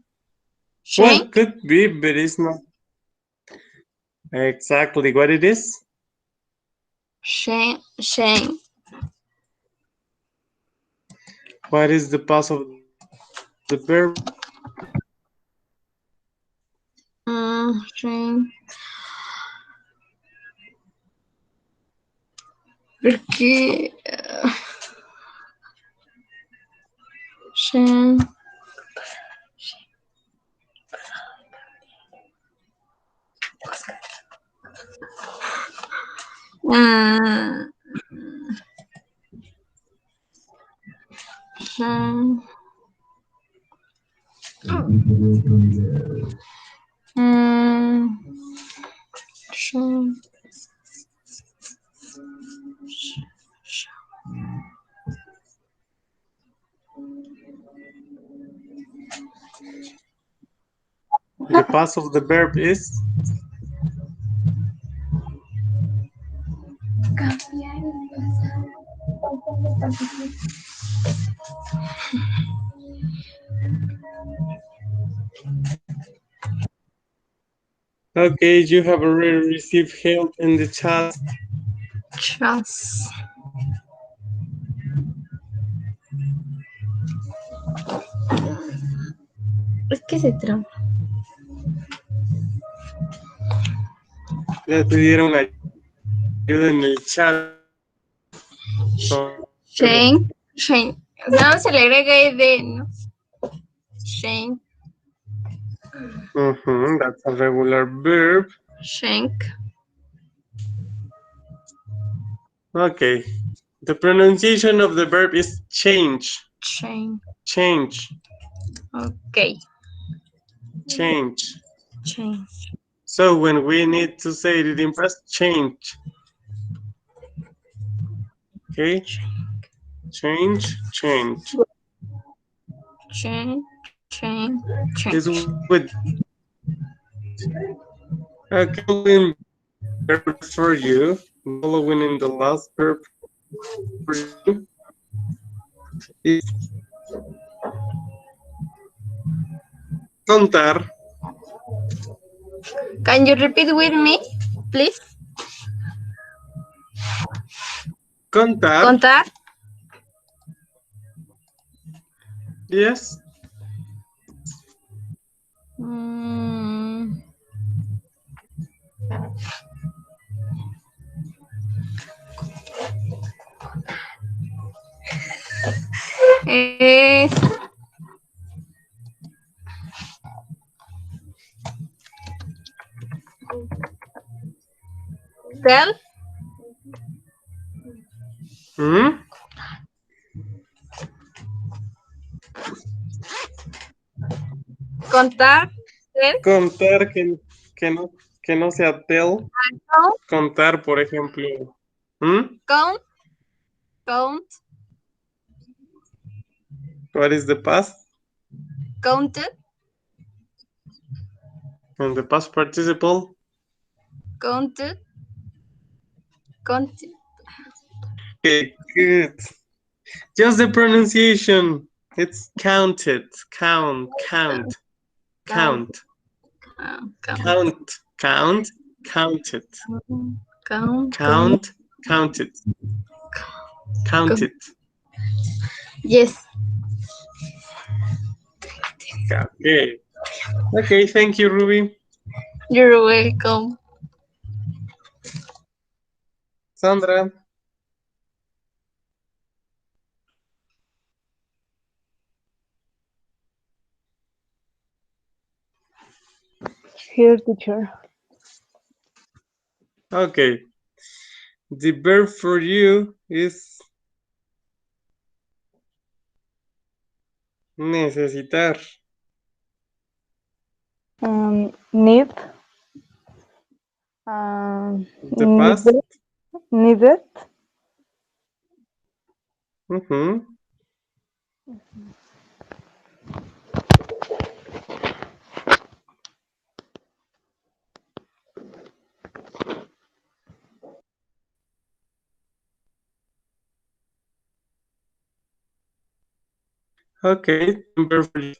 Change. Well, could be, but it's not exactly what it is. Change. What is the past of the verb? Change. Porque change. Change. Change. The past of the verb is okay. You have already received help in the chat. Chas. Es que se traba. Ya te dieron ayuda en el chat. Shane. No, se le agrega ed, ¿no? Shane. That's a regular verb. Shank. Okay. The pronunciation of the verb is change. Change. Change. Okay. Change. Change. So when we need to say it in past, change. Okay. Change. Change. Is with following verb for you. Following in the last verb for you is contar. Can you repeat with me, please? Contar. Contar. Yes. Tell. Contar. Tell. Contar que no sea tell. Contar, por ejemplo. Count. Count. What is the past? Counted. And the past participle? Counted. Counted. Okay, good. Just the pronunciation. It's counted. Count. Counted. Count. Counted. Counted. Yes. Okay. Okay, thank you, Ruby. You're welcome. Sandra. Here, teacher. Okay. The verb for you is necesitar. Need. The past. Needed. Okay, verb for you.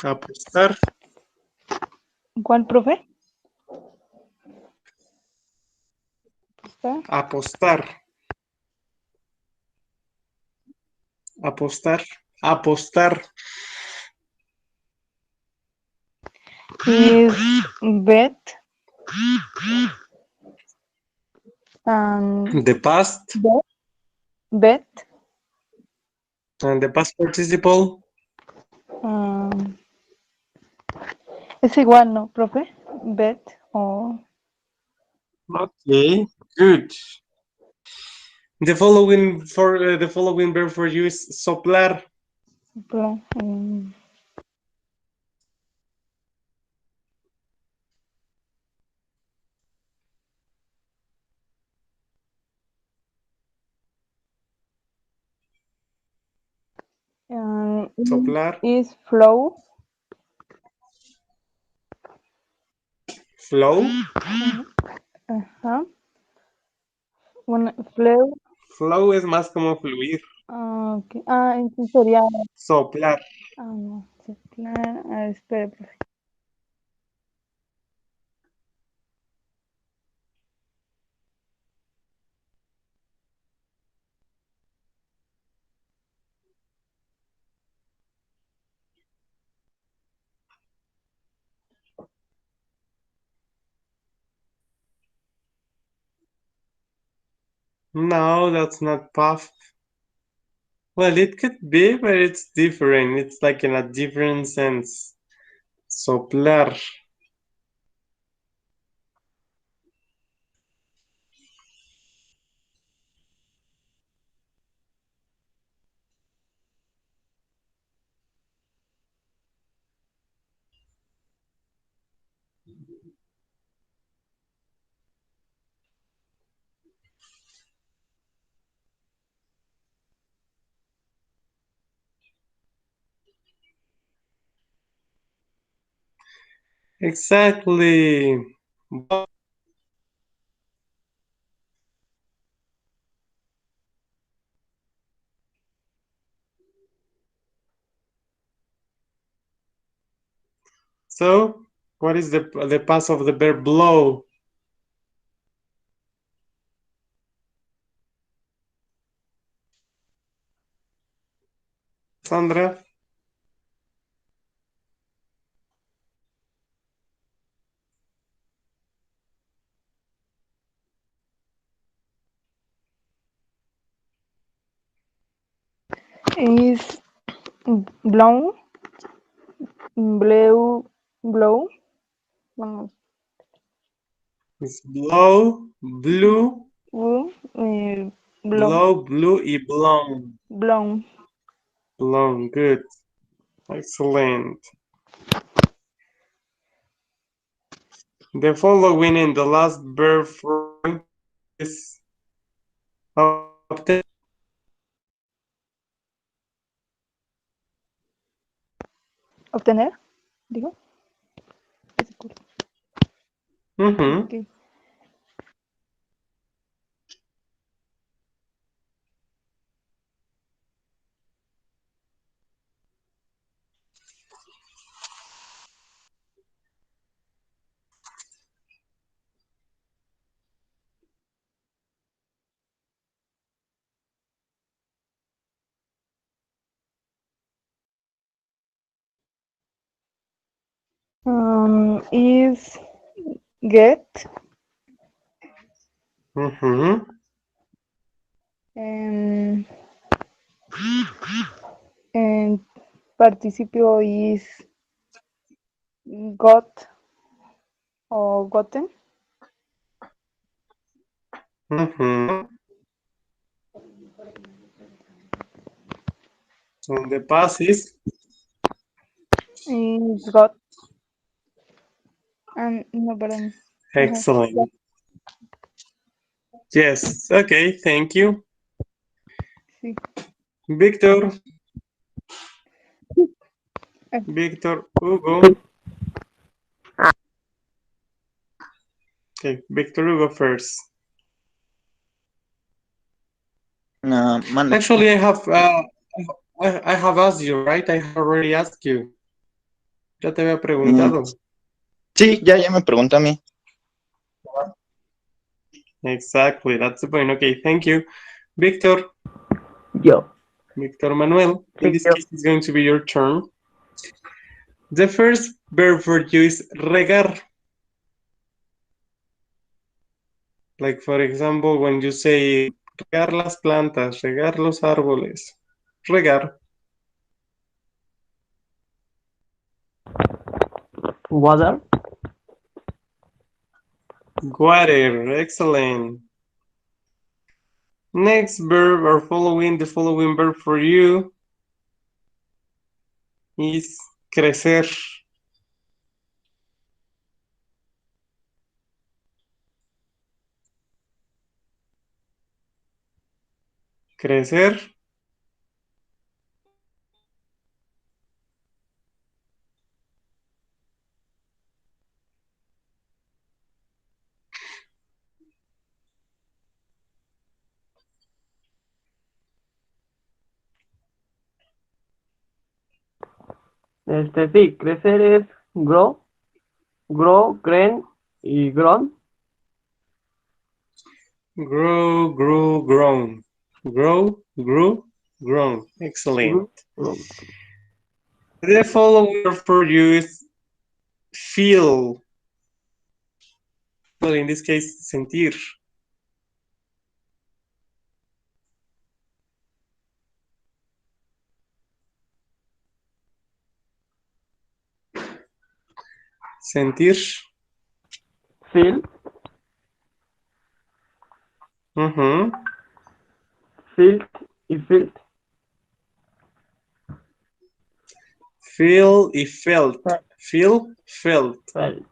Apostar. ¿Cuál, profe? ¿Está? Apostar. Apostar. Apostar. Is bet. And The past bet. and the past participle. um, es igual, ¿no, profe? Bet o Okay, good. The following the following verb for you is soplar. pla- Soplar. is flow. Flow. Ajá. Bueno, flow. Flow es más como fluir. Okay. Entonces sería. Soplar. No. Soplar. Espera, profe. No, that's not puff. Well, it could be, but it's different. It's like in a different sense. Soplar. Exactly. So, what is the past of the verb blow? Sandra? Is blow. Blow. Vamos. It's blow, blue, Blow. blow, blue, y blown. Blown. Blown, good. Excellent. The following in the last verb for is obtain. Obtener. Digo. Mm-hmm. Ok. Is get. Mm-hmm. And participio is got or gotten. Mm-hmm. So the past is Got. No, perdón. excellent. Yes, okay, thank you. Sí. Victor. Victor Hugo. Okay, Victor, you go first. Mande. Actually, I have asked you, right? I have already asked you. Ya te había preguntado. Sí, ya me preguntó a mí. Exactly, that's the point. Okay, thank you. Victor, Yo. Victor Manuel, in this yo. case, it's going to be your turn. The first verb for you is regar. Like, for example, when you say regar las plantas, regar los árboles. Regar. Water. Water, excellent. Next verb or the following verb for you is crecer. Crecer. Sí, crecer es grow, creen y grown. Grow, grew, grown. Grow, grew, grown. Excellent. Grow. The following word for you is feel. Well, in this case, sentir. Sentir. Feel. Felt y felt. Feel y felt. Feel, felt. Felt.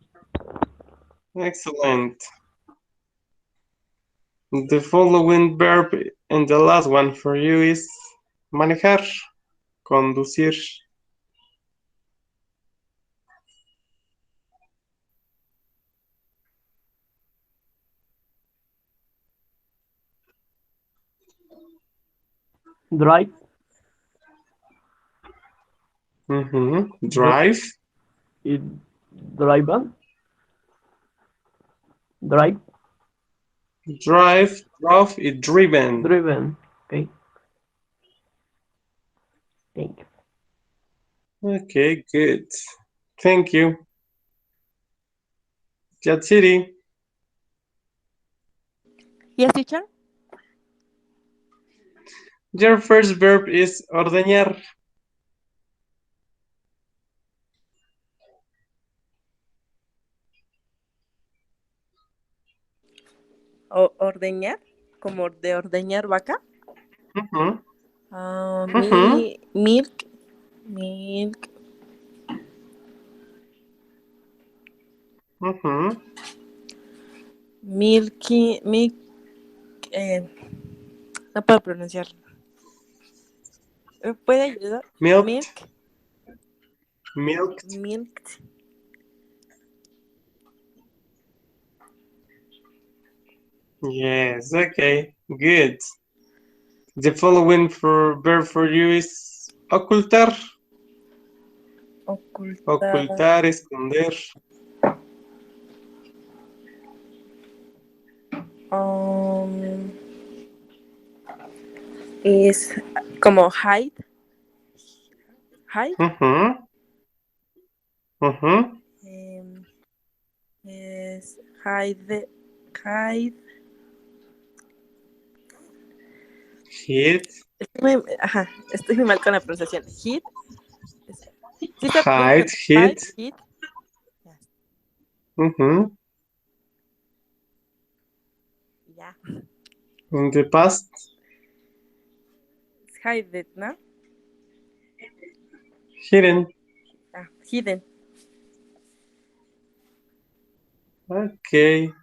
Excellent. The following verb and the last one for you is manejar, conducir. Drive. Drive. Y drive. Drive. Drive, drove, y driven. Driven. Okay. Thank you. Okay, good. Thank you. Yatsiri. Yes, teacher. Your first verb is ordeñar. Ordeñar, como de ordeñar vaca. Milk. Milky, no puedo pronunciarlo. ¿Me puede ayudar? Milked. Milked. Yes, okay, good. The following verb for you is ocultar. Ocultar, esconder. Es como hide. Hide. Es hide. Hid. Estoy muy mal con la pronunciación. Hid. Hide, hid. Ya. In the past. Hide, ¿no? Hidden. Hidden. Okay.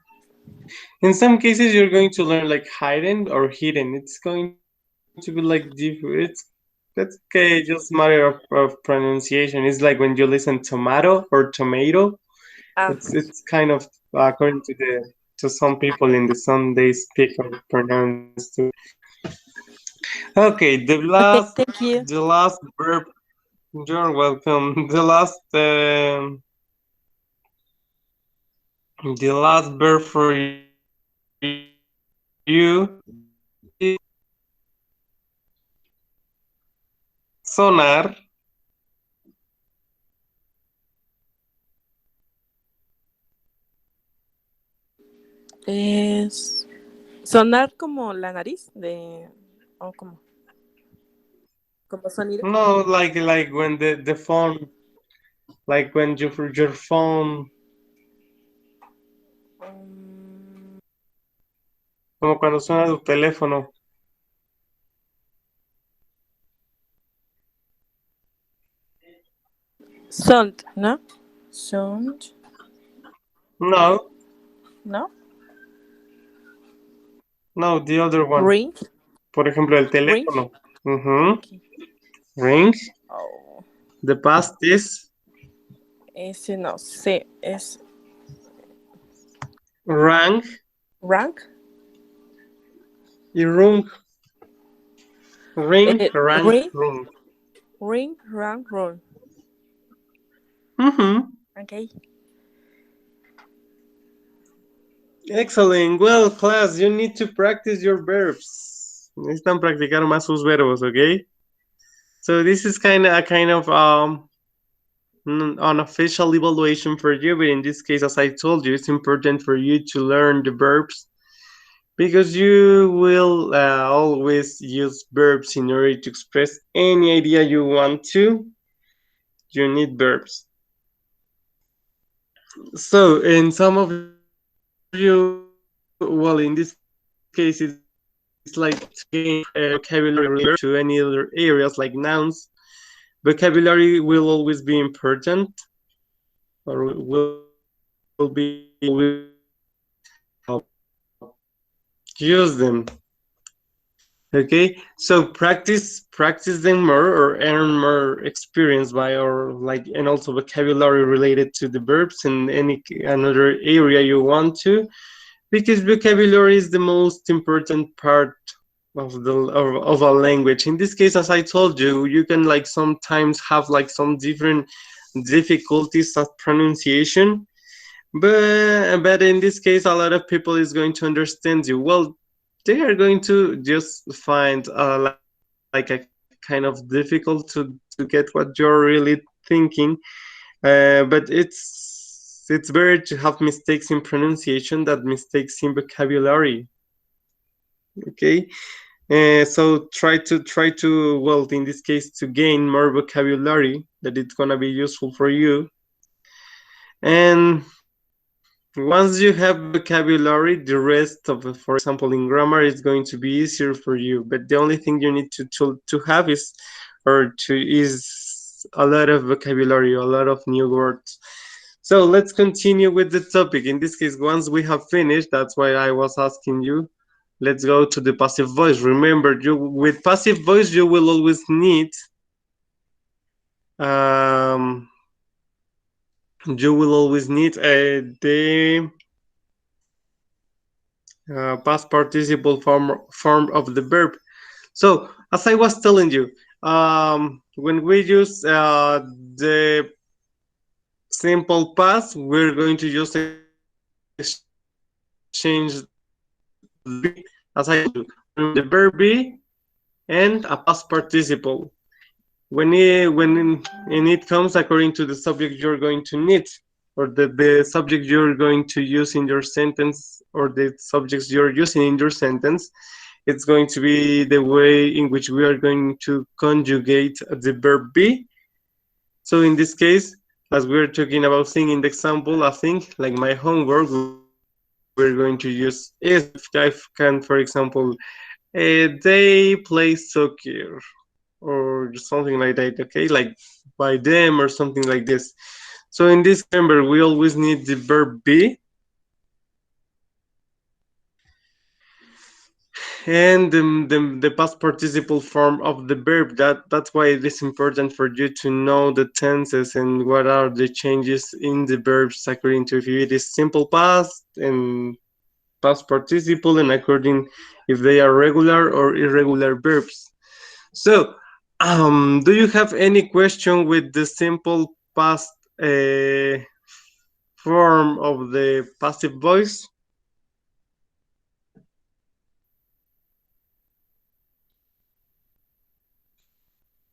In some cases, you're going to learn like hidden or hidden. It's going to be like different. That's okay. Just matter of pronunciation. It's like when you listen tomato or tomato. Ah, It's kind of according to some people in the sun they speak or pronounce too. Okay, okay, thank you. the last verb. You're welcome. The last verb for you is sonar. Es sonar como la nariz de o como sonido. No, like when the phone, like when your phone, Mm, como cuando suena tu teléfono. sound, ¿no? Sound, No, ¿no? no, the other one. Ring, Por ejemplo, el ring. teléfono. Ujú. Okay. Ring. Oh, The past is ese no sé, es rang rank. y rung. Ring, rang, Ring, rung. ring, rank, roll. Ujú. Okay. Excellent. Well, class, you need to practice your verbs. Necesitan practicar más sus verbos, okay? So this is a kind of unofficial evaluation for you, but in this case, as I told you, it's important for you to learn the verbs because you will always use verbs in order to express any idea you want to. You need verbs. So, in some of you, well, in this case, it's like to gain vocabulary related to any other areas like nouns. Vocabulary will always be important, or will be use them. Okay, so practice them more or earn more experience by or like and also vocabulary related to the verbs in any another area you want to, because vocabulary is the most important part of a language. In this case, as I told you, you can like sometimes have like some different difficulties of pronunciation, but in this case, a lot of people is going to understand you. Well, they are going to just find like a kind of difficult to get what you're really thinking. But it's better to have mistakes in pronunciation than mistakes in vocabulary. Okay, so try to well, in this case, to gain more vocabulary that it's gonna be useful for you. And once you have vocabulary, the rest of it, for example, in grammar, is going to be easier for you. But the only thing you need to have is a lot of vocabulary, a lot of new words. So let's continue with the topic. In this case, once we have finished, that's why I was asking you. Let's go to the passive voice. Remember, with passive voice, you will always need the past participle form of the verb. So, as I was telling you, when we use the simple past, we're going to just exchange as I told you, the verb be and a past participle. When it comes according to the subject you're going to need, or the subject you're going to use in your sentence, or the subjects you're using in your sentence, it's going to be the way in which we are going to conjugate the verb be. So in this case, as we're talking about singing the example, I think like my homework, we're going to use is. I can, for example, they play soccer or something like that, okay, like by them or something like this. So in this, remember, we always need the verb be. and the past participle form of the verb. That's why it is important for you to know the tenses and what are the changes in the verbs according to if it is simple past and past participle, and according if they are regular or irregular verbs. So, do you have any question with the simple past form of the passive voice?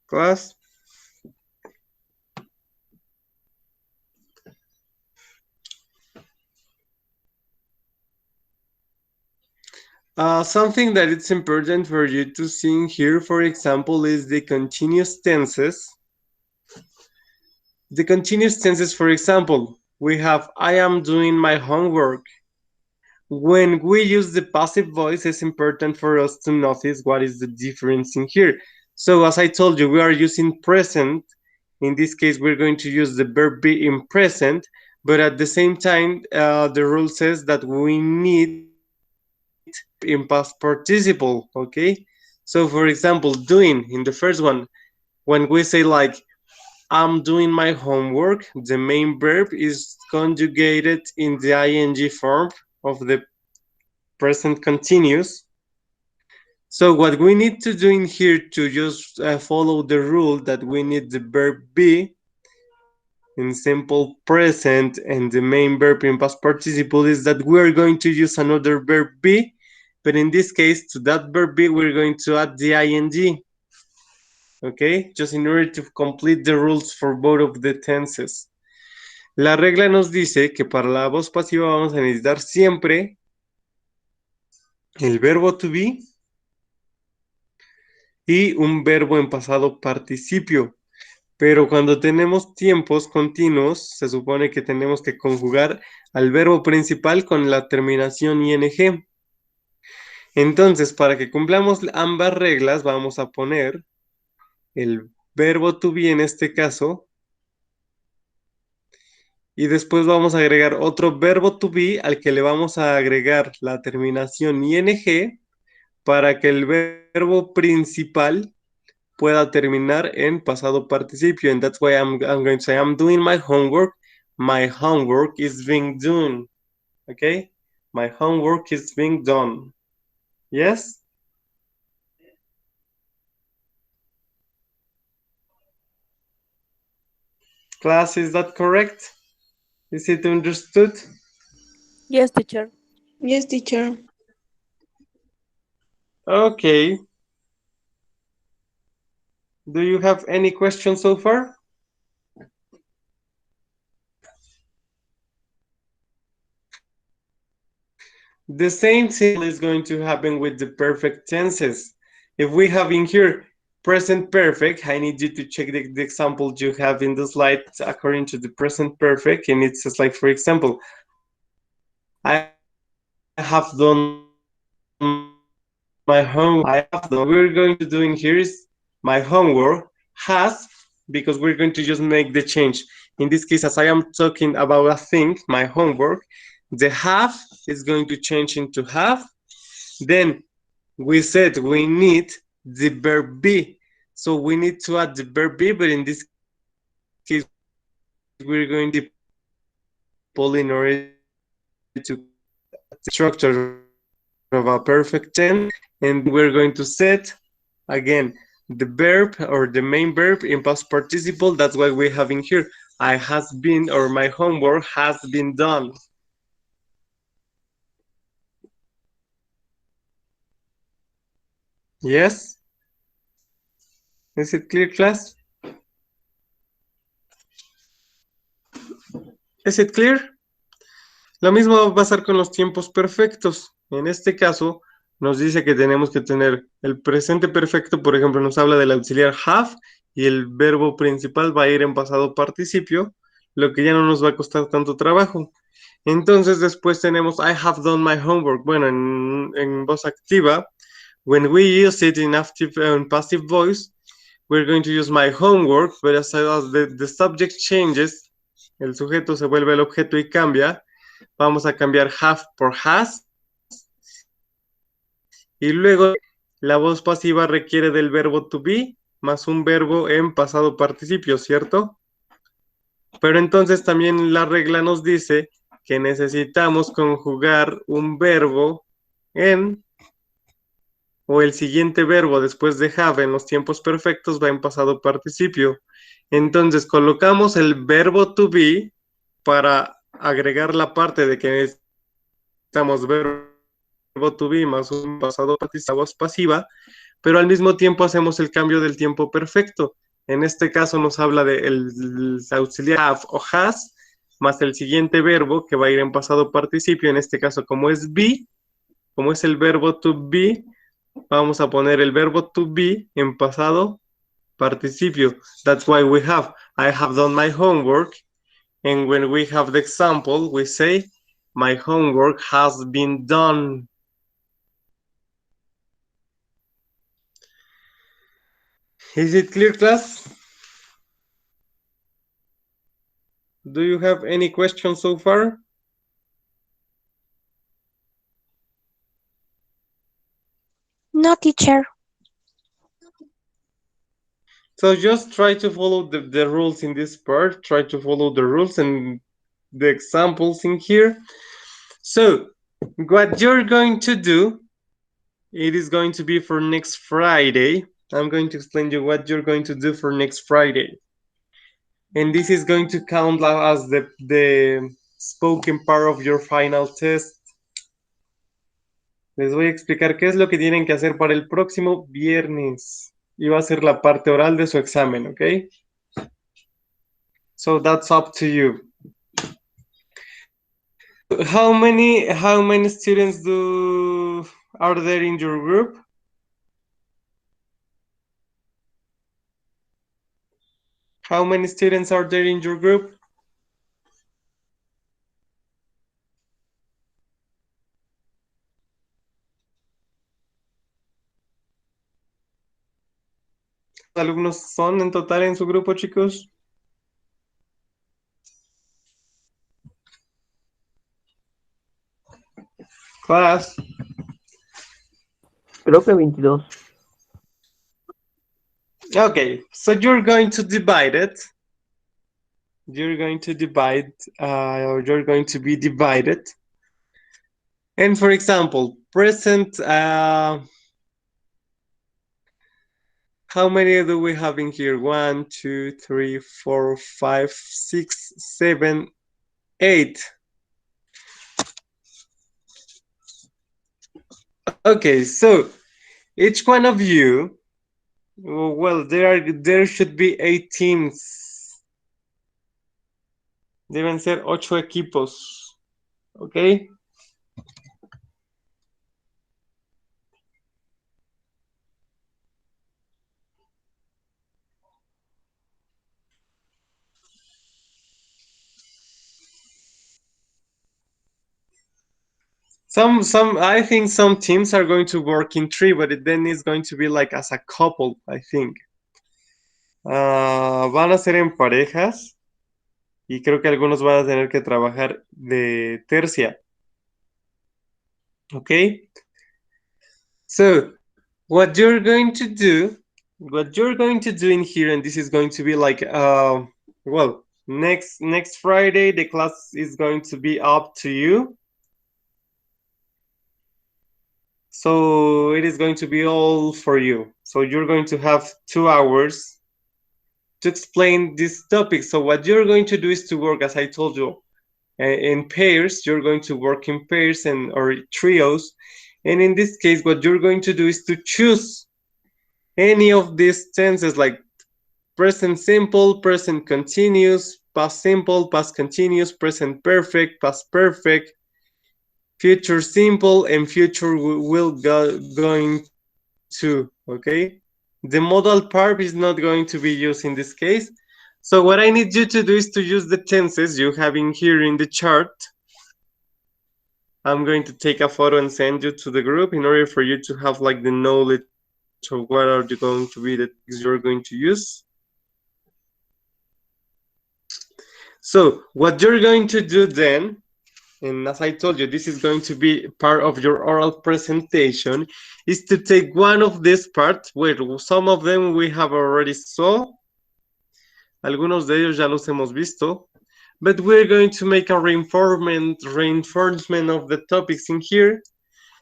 Class? Something that it's important for you to see here, for example, is the continuous tenses. The continuous tenses, for example, we have I am doing my homework. When we use the passive voice, it's important for us to notice what is the difference in here. So as I told you, we are using present. In this case, we're going to use the verb be in present, but at the same time, the rule says that we need in past participle, okay? So for example, doing in the first one, when we say like, I'm doing my homework, the main verb is conjugated in the ing form of the present continuous. So what we need to do in here to just follow the rule that we need the verb be in simple present and the main verb in past participle is that we're going to use another verb be, but in this case, to that verb be, we're going to add the ing. Okay, just in order to complete the rules for both of the tenses. La regla nos dice que para la voz pasiva vamos a necesitar siempre el verbo to be y un verbo en pasado participio. Pero cuando tenemos tiempos continuos, se supone que tenemos que conjugar al verbo principal con la terminación ing. Entonces, para que cumplamos ambas reglas, vamos a poner el verbo to be en este caso. Y después vamos a agregar otro verbo to be al que le vamos a agregar la terminación ing para que el verbo principal pueda terminar en pasado participio. And that's why I'm going to say I'm doing my homework. My homework is being done. Okay? My homework is being done. Yes? Class, is that correct? Is it understood? Yes, teacher. Yes, teacher. Okay. Do you have any questions so far? The same thing is going to happen with the perfect tenses. If we have in here present perfect, I need you to check the example you have in the slide according to the present perfect, and it says like, for example, I have done my homework. What we're going to do in here is my homework has, because we're going to just make the change. In this case, as I am talking about a thing, my homework, the have is going to change into have. Then we said we need the verb be. So we need to add the verb be, but in this case, we're going to pull in order to structure of a perfect tense, and we're going to set again the verb or the main verb in past participle. That's what we have in here. I has been, or my homework has been done. Yes? Is it clear, class? Is it clear? Lo mismo va a pasar con los tiempos perfectos. En este caso, nos dice que tenemos que tener el presente perfecto, por ejemplo, nos habla del auxiliar have y el verbo principal va a ir en pasado participio, lo que ya no nos va a costar tanto trabajo. Entonces, después tenemos I have done my homework. Bueno, en voz activa, when we use it in active and passive voice, we're going to use my homework, but as the subject changes, el sujeto se vuelve el objeto y cambia, vamos a cambiar have por has, Y luego la voz pasiva requiere del verbo to be más un verbo en pasado participio, ¿cierto? Pero entonces también la regla nos dice que necesitamos conjugar un verbo en, o el siguiente verbo después de have en los tiempos perfectos va en pasado participio. Entonces colocamos el verbo to be para agregar la parte de que necesitamos verbo to be más un pasado participio, voz pasiva, pero al mismo tiempo hacemos el cambio del tiempo perfecto. En este caso nos habla de el auxiliar have o has, más el siguiente verbo que va a ir en pasado participio. En este caso, como es be, como es el verbo to be, vamos a poner el verbo to be en pasado participio. That's why we have, I have done my homework. And when we have the example, we say, my homework has been done. Is it clear, class? Do you have any questions so far? No, teacher. So just try to follow the rules in this part. Try to follow the rules and the examples in here. So what you're going to do, it is going to be for next Friday. I'm going to explain you what you're going to do for next Friday. And this is going to count as the spoken part of your final test. Les voy a explicar qué es lo que tienen que hacer para el próximo viernes. Y va a ser la parte oral de su examen, ¿ok? So that's up to you. How many students are there in your group? How many students are there in your group? ¿Cuántos alumnos son en total en su grupo, chicos? Class. Creo que 22. Okay, so you're going to divide it. You're going to divide, or you're going to be divided. And for example, present, how many do we have in here? 1, 2, 3, 4, 5, 6, 7, 8. Okay, so each one of you, well, there should be 8 teams. Deben ser 8 equipos. Okay. I think some teams are going to work in 3, but then it's going to be like as a couple, I think. Van a ser en parejas y creo que algunos van a tener que trabajar de tercia. Okay? So, what you're going to do in here, and this is going to be like, well, next Friday, the class is going to be up to you. So it is going to be all for you. So you're going to have 2 hours to explain this topic. So what you're going to do is to work, as I told you, in pairs. You're going to work in pairs or trios. And in this case, what you're going to do is to choose any of these tenses, like present simple, present continuous, past simple, past continuous, present perfect, past perfect, future simple, and future will going to, okay? The modal part is not going to be used in this case. So what I need you to do is to use the tenses you have in here in the chart. I'm going to take a photo and send you to the group in order for you to have like the knowledge of what are you going to be the things you're going to use. So what you're going to do then and as I told you, this is going to be part of your oral presentation, is to take one of these parts, where some of them we have already saw, algunos de ellos ya los hemos visto, but we're going to make a reinforcement of the topics in here.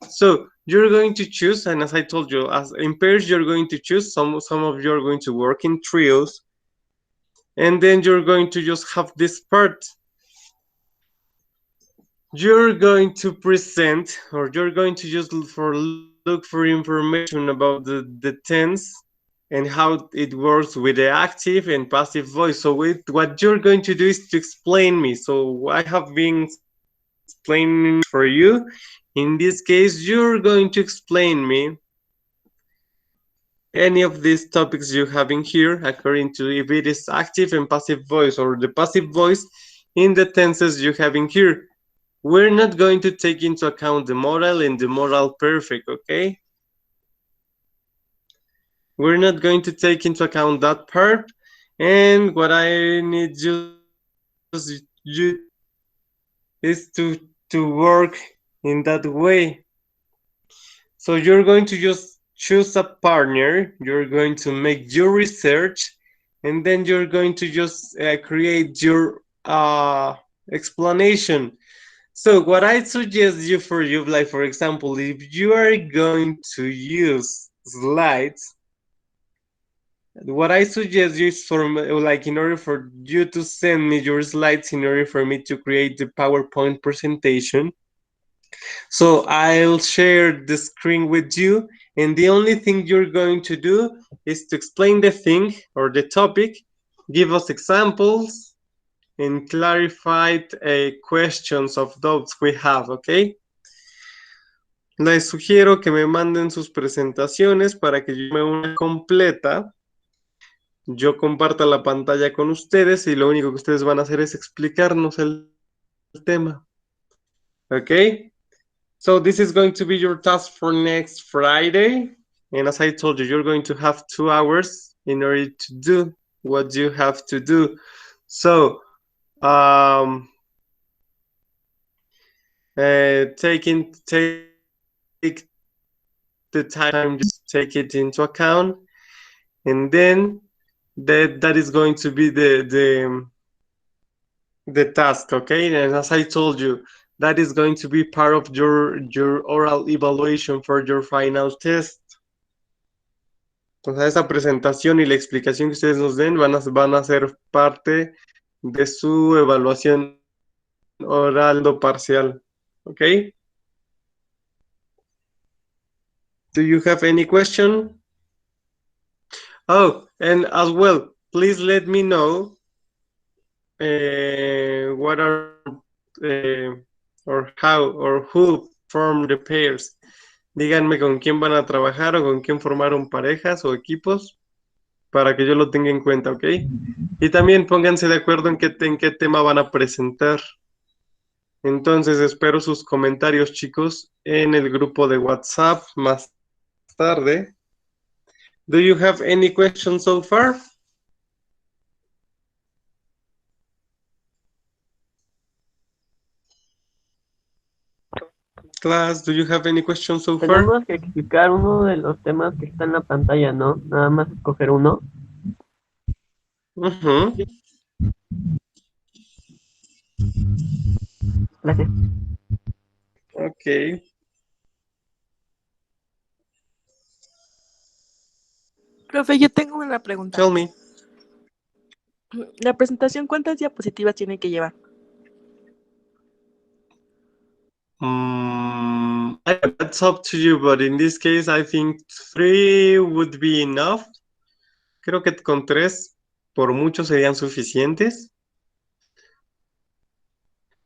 So you're going to choose, and as I told you, as in pairs, you're going to choose, some of you are going to work in trios, and then you're going to just have this part. You're going to present, or you're going to just look for information about the tense and how it works with the active and passive voice. So what you're going to do is to explain me. So I have been explaining for you. In this case, you're going to explain me any of these topics you have in here according to if it is active and passive voice, or the passive voice in the tenses you have in here. We're not going to take into account the modal and the modal perfect, okay? We're not going to take into account that part. And what I need you is to work in that way. So you're going to just choose a partner, you're going to make your research, and then you're going to just create your explanation. So what I suggest for you, like for example, if you are going to use slides, what I suggest you is in order for you to send me your slides in order for me to create the PowerPoint presentation. So I'll share the screen with you, and the only thing you're going to do is to explain the thing or the topic, give us examples, and clarified questions of those we have, okay? Les sugiero que me manden sus presentaciones para que yo me una completa. Yo comparta la pantalla con ustedes y lo único que ustedes van a hacer es explicarnos el tema. Okay? So this is going to be your task for next Friday. And as I told you, you're going to have 2 hours in order to do what you have to do. So, take the time, just take it into account, and then that is going to be the task, okay? And as I told you, that is going to be part of your oral evaluation for your final test. Entonces, esa presentación y la explicación que ustedes nos den van a ser parte de su evaluación oral o parcial, okay? Do you have any question? Oh, and as well, please let me know what are or how or who form the pairs. Díganme con quién van a trabajar o con quién formaron parejas o equipos para que yo lo tenga en cuenta, ¿ok? Y también pónganse de acuerdo en qué tema van a presentar. Entonces espero sus comentarios, chicos, en el grupo de WhatsApp más tarde. Do you have any questions so far? Class, do you have any questions so far? Tenemos que explicar uno de los temas que está en la pantalla, ¿no? Nada más escoger uno. Gracias. Okay. Profe, yo tengo una pregunta. Tell me. La presentación, ¿cuántas diapositivas tiene que llevar? That's up to you, but in this case, I think 3 would be enough. Creo que con 3, por mucho, serían suficientes.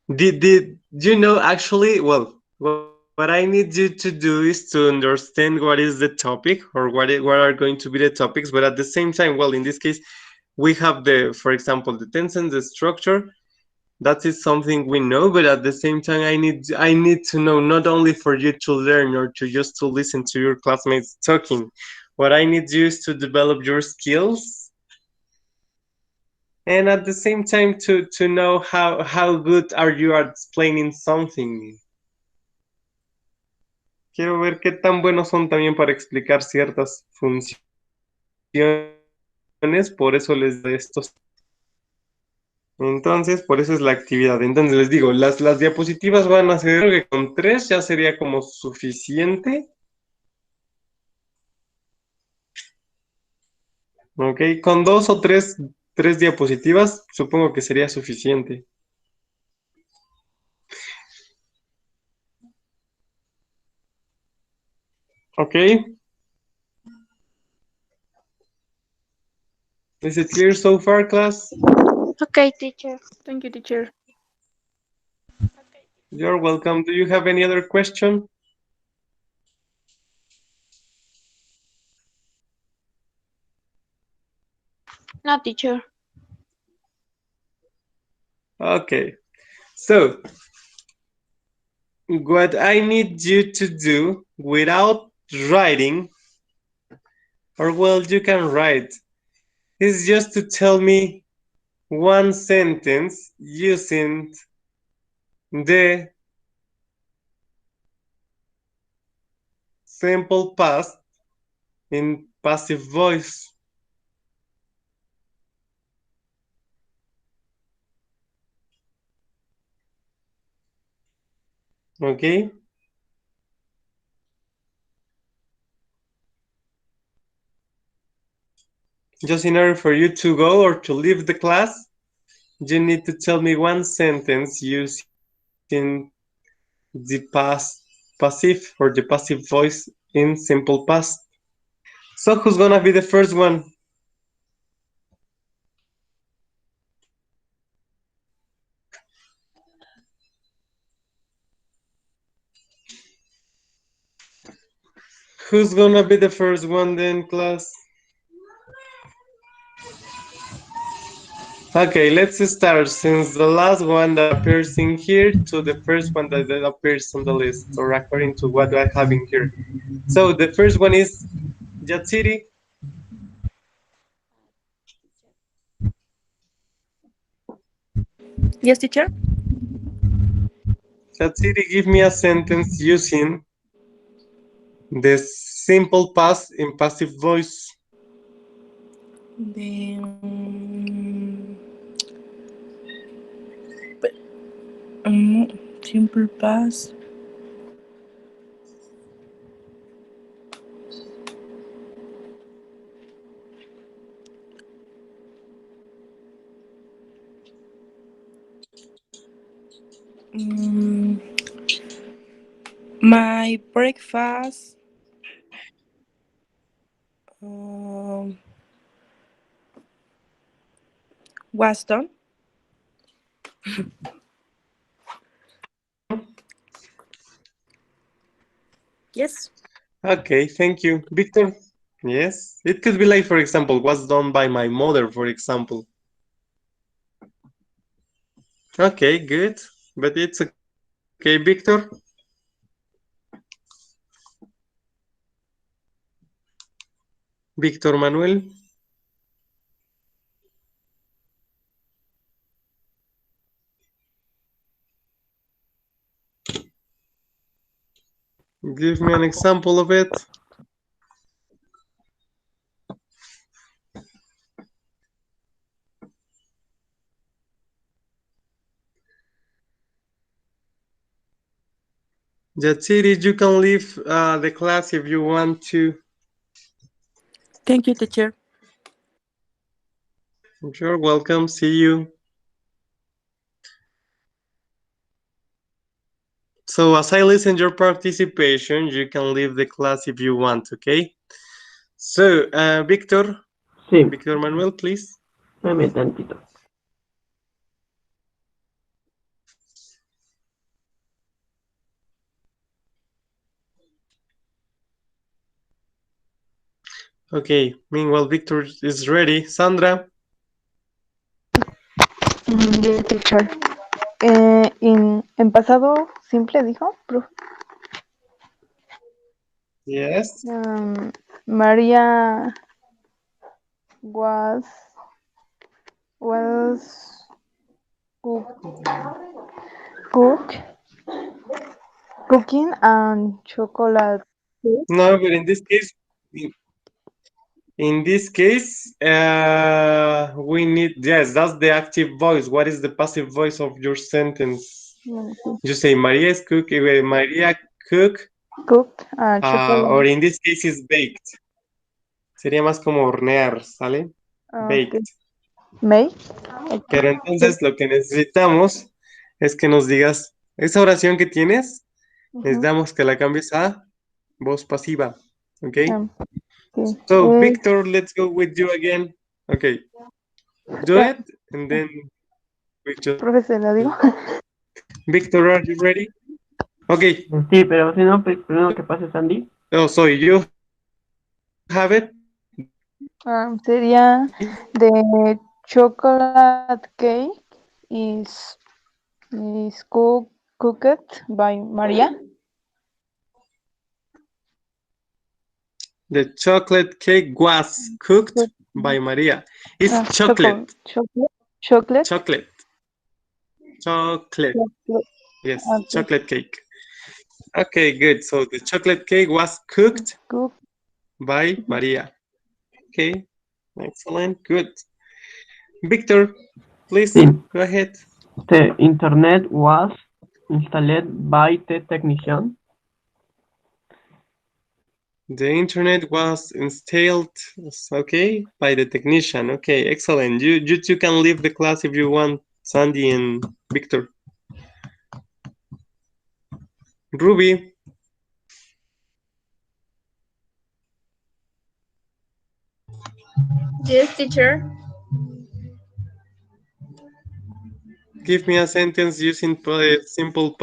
Did you know, actually, well, what I need you to do is to understand what is the topic or what are going to be the topics, but at the same time, well, in this case, we have for example, the tenses, the structure. That is something we know, but at the same time, I need to know, not only for you to learn or to just to listen to your classmates talking. What I need you is to develop your skills and at the same time to know how good are you at explaining something. Quiero ver qué tan buenos son también para explicar ciertas funciones, por eso les doy estos. Entonces, por eso es la actividad. Entonces les digo, las diapositivas van a ser, creo que con 3 ya sería como suficiente. Ok, con 2 o 3 diapositivas supongo que sería suficiente. Ok. Is it clear so far, class? Okay, teacher. Thank you, teacher. You're welcome. Do you have any other question? No, teacher. Okay. So, what I need you to do without writing, or well, you can write, is just to tell me one sentence using the simple past in passive voice. Okay? Just in order for you to go or to leave the class, you need to tell me one sentence using the passive or the passive voice in simple past. So who's gonna be the first one? Who's gonna be the first one then, class? Okay, let's start since the last one that appears in here to the first one that appears on the list, or according to what I have in here. So the first one is Yatsiri. Yes, teacher. Yatsiri, give me a sentence using the simple past in passive voice. The simple past. My breakfast was done. Yes. Okay, thank you. Victor? Yes, it could be like, for example, was done by my mother, for example. Okay, good, but it's okay, Victor. Victor Manuel. Give me an example of it. Yatsiri, you can leave the class if you want to. Thank you, teacher. You're welcome. See you. So as I listen your participation, you can leave the class if you want, okay? So, Victor. Sí. Victor Manuel, please. Dame tantito. Okay, meanwhile, Victor is ready. Sandra. Yes, teacher. En pasado simple dijo, profe. Yes. María was was cook, cooking and chocolate. No, but in this case, in this case, we need, yes, that's the active voice. What is the passive voice of your sentence? You say Maria is cook, Maria cook, Cooked and or chocolate. in this case is baked. Sería más como hornear, ¿sale? Baked. Make. Pero entonces lo que necesitamos es que nos digas, esa oración que tienes, necesitamos que la cambies a voz pasiva, ¿ok? Okay. So, Victor, let's go with you again. Okay. Do it, and then we just... Profe, ¿se la digo? Victor, are you ready? Okay. Sí, pero si no, primero que pase Sandy. Oh, so you have it? Sería the chocolate cake is cooked by Maria. The chocolate cake was cooked by Maria. It's chocolate. Chocolate. Chocolate. Chocolate. Yes, Okay. chocolate cake. Okay, good. So the chocolate cake was cooked by Maria. Okay, excellent, good. Victor, please go ahead. The internet was installed by the technician. The internet was installed, okay, by the technician. Okay, excellent. You two can leave the class if you want, Sandy and Victor. Ruby. Yes, teacher. Give me a sentence using simple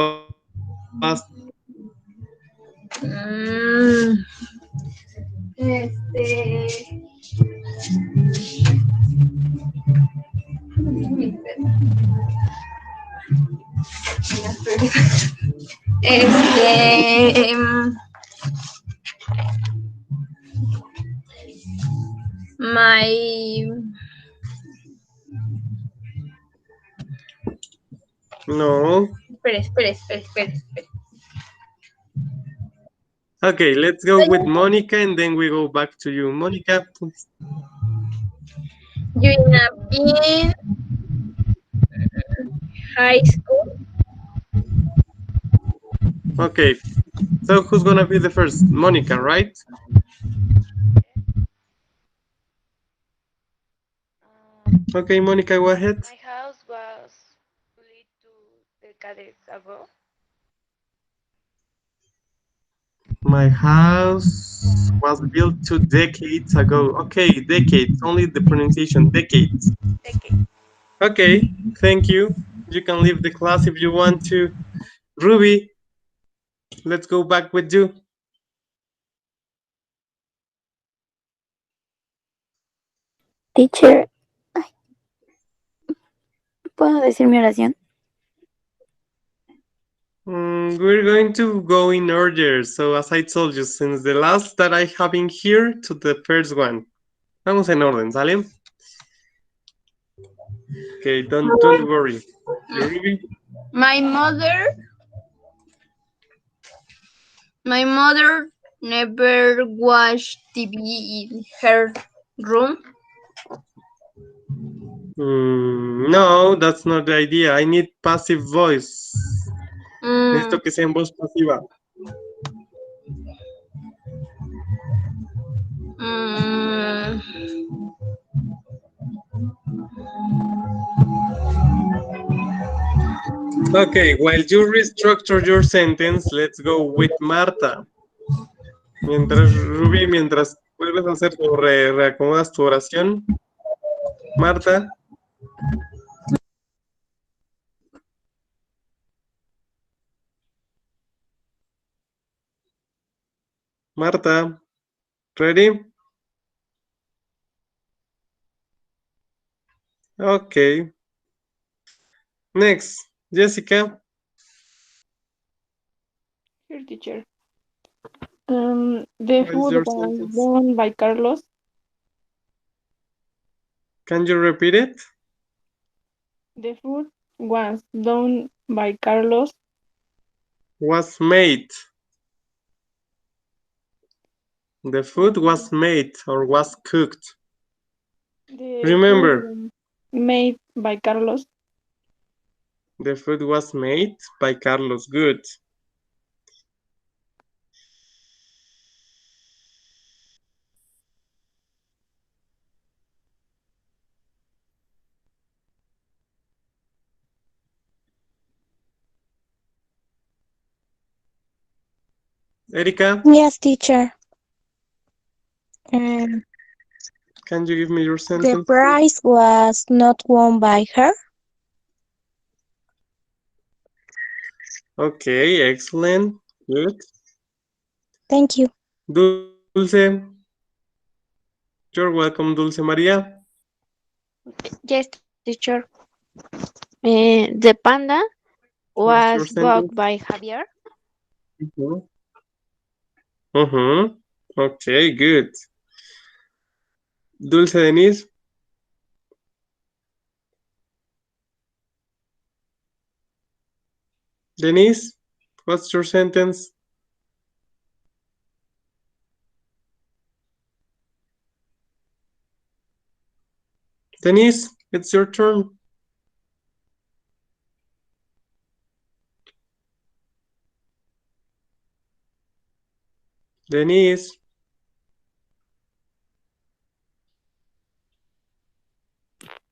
past. No. Espera. Okay, let's go with Monica and then we go back to you. Monica, please. During in high school. Okay, so who's gonna be the first? Monica, right? Okay, Monica, go ahead. My house was built 2 decades ago. My house was built 2 decades ago. Okay, decades, only the pronunciation, decades. Okay, thank you. You can leave the class if you want to. Ruby, let's go back with you. Teacher, ¿puedo decir mi oración? We're going to go in order. So as I told you, since the last that I have in here to the first one. Vamos en orden, ¿sale? Okay, don't worry. Ruby? My mother never watched TV in her room. No, that's not the idea. I need passive voice. Necesito que sea en voz pasiva. Okay, while you restructure your sentence, let's go with Marta. Mientras vuelves a hacer tu reacomodas tu oración. Marta. Marta, ready? Okay. Next, Jessica. Here, teacher. The food was done by Carlos. Can you repeat it? The food was done by Carlos. Was made. The food was made or was cooked. The Remember, food made by Carlos. the food was made by Carlos. Good. Erika, Yes, teacher. Um, can you give me your the sentence? prize was not won by her. Okay, excellent. Good. Thank you. Dulce. You're welcome, Dulce Maria. Yes, teacher. The panda What's your was sentence? bought by Javier. Okay, good. Dulce Denise. Denise, what's your sentence? Denise, it's your turn. Denise.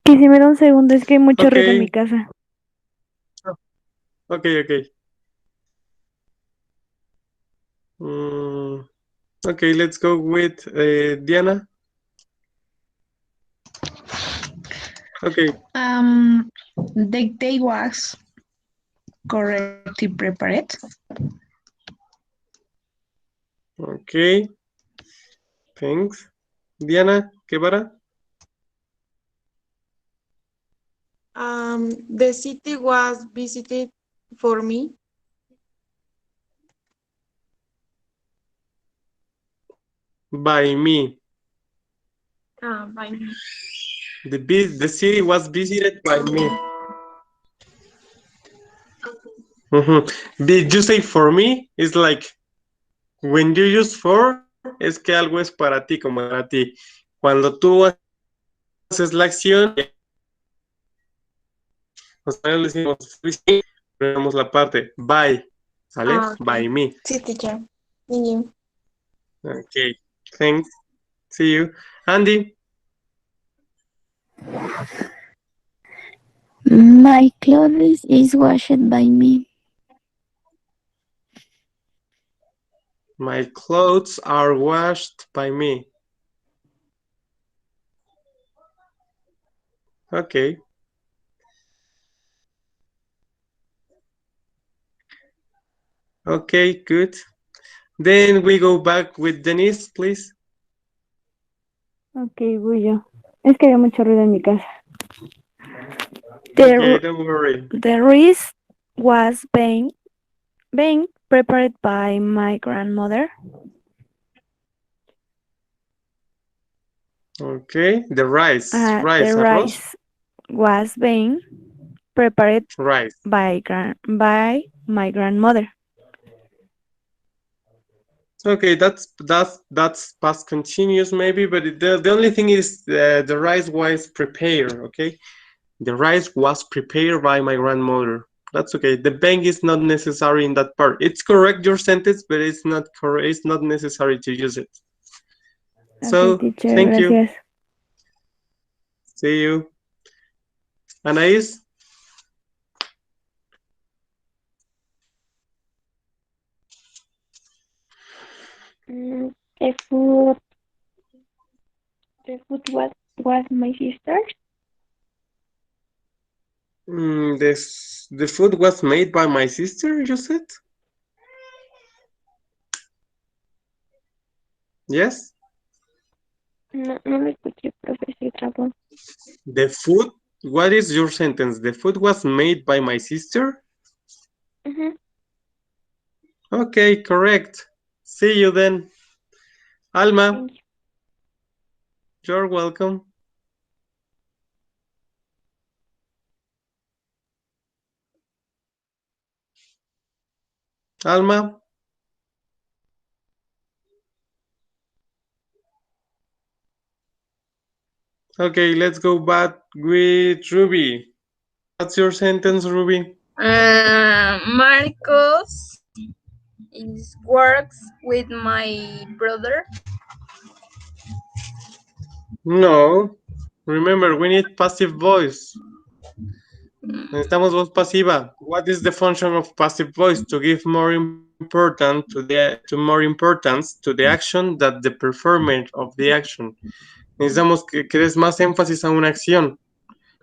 Que si me da un segundo, es que hay mucho ruido en mi Okay. casa. Okay. Okay, let's go with Diana. Okay. The day was correctly prepared. Okay. Thanks. Diana, Guevara. The city was visited for me. By me. By me. The city was visited by me. Did you say for me? It's like when you use for, es que algo es para ti, como para ti. Cuando tú haces la acción, nosotros le decimos ponemos la parte by, ¿sale? Okay. By me. Sí, teacher. Thank you. Okay, thanks. See you. Andy. My clothes is washed by me. My clothes are washed by me. Okay. Okay, good. Then we go back with Denise, please. Ok, voy yo. Es que había mucho ruido en mi casa. Okay, don't worry. The rice was being prepared by my grandmother. Okay, the rice, The arroz. rice was being prepared Rice. by my grandmother. Okay, that's past continuous maybe, but the only thing is the rice was prepared. Okay, the rice was prepared by my grandmother. That's okay. The bank is not necessary in that part. It's correct your sentence, but it's not correct. It's not necessary to use it. So Okay, teacher, thank gracias. you. See you. Anais. The food was my sister's. The food was made by my sister, you said? Yes? No lo escuché, profe, se trabó. The food, what is your sentence? The food was made by my sister? Okay, correct. See you then. Alma. You're welcome. Alma? Okay, let's go back with Ruby. What's your sentence, Ruby? Marcos works with my brother. No. Remember, we need passive voice. Necesitamos voz pasiva. What is the function of passive voice? To give more importance to the action than the performer of the action. Necesitamos que des más énfasis a una acción.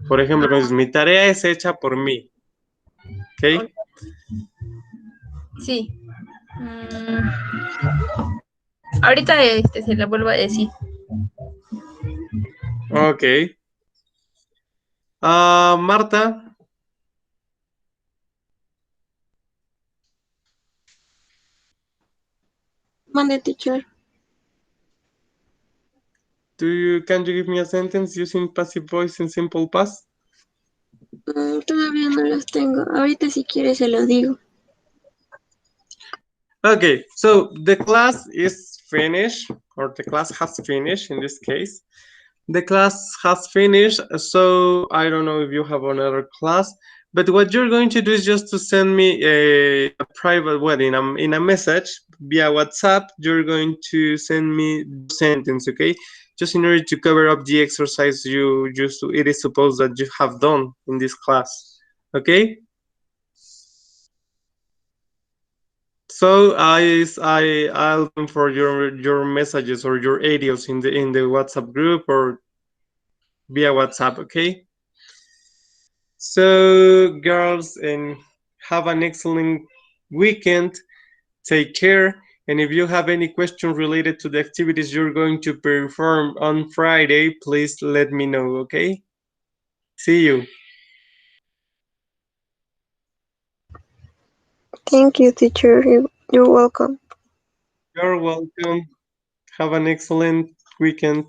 Por ejemplo, cuando dices, mi tarea es hecha por mí. ¿Ok? Sí. Ahorita se la vuelvo a decir. Ok. Marta. Mande, teacher. Can you give me a sentence using passive voice and simple past? Todavía no los tengo. Ahorita si quieres se los digo. Okay, so the class is finished, or the class has finished in this case. The class has finished, so I don't know if you have another class, but what you're going to do is just to send me a private, well, in a message via WhatsApp, you're going to send me the sentence, okay? Just in order to cover up the exercise it is supposed that you have done in this class, okay? So I'll look for your messages or your audios in the WhatsApp group or via WhatsApp, okay? So girls, and have an excellent weekend. Take care. And if you have any questions related to the activities you're going to perform on Friday, please let me know, okay? See you. Thank you, teacher. You're welcome. You're welcome. Have an excellent weekend.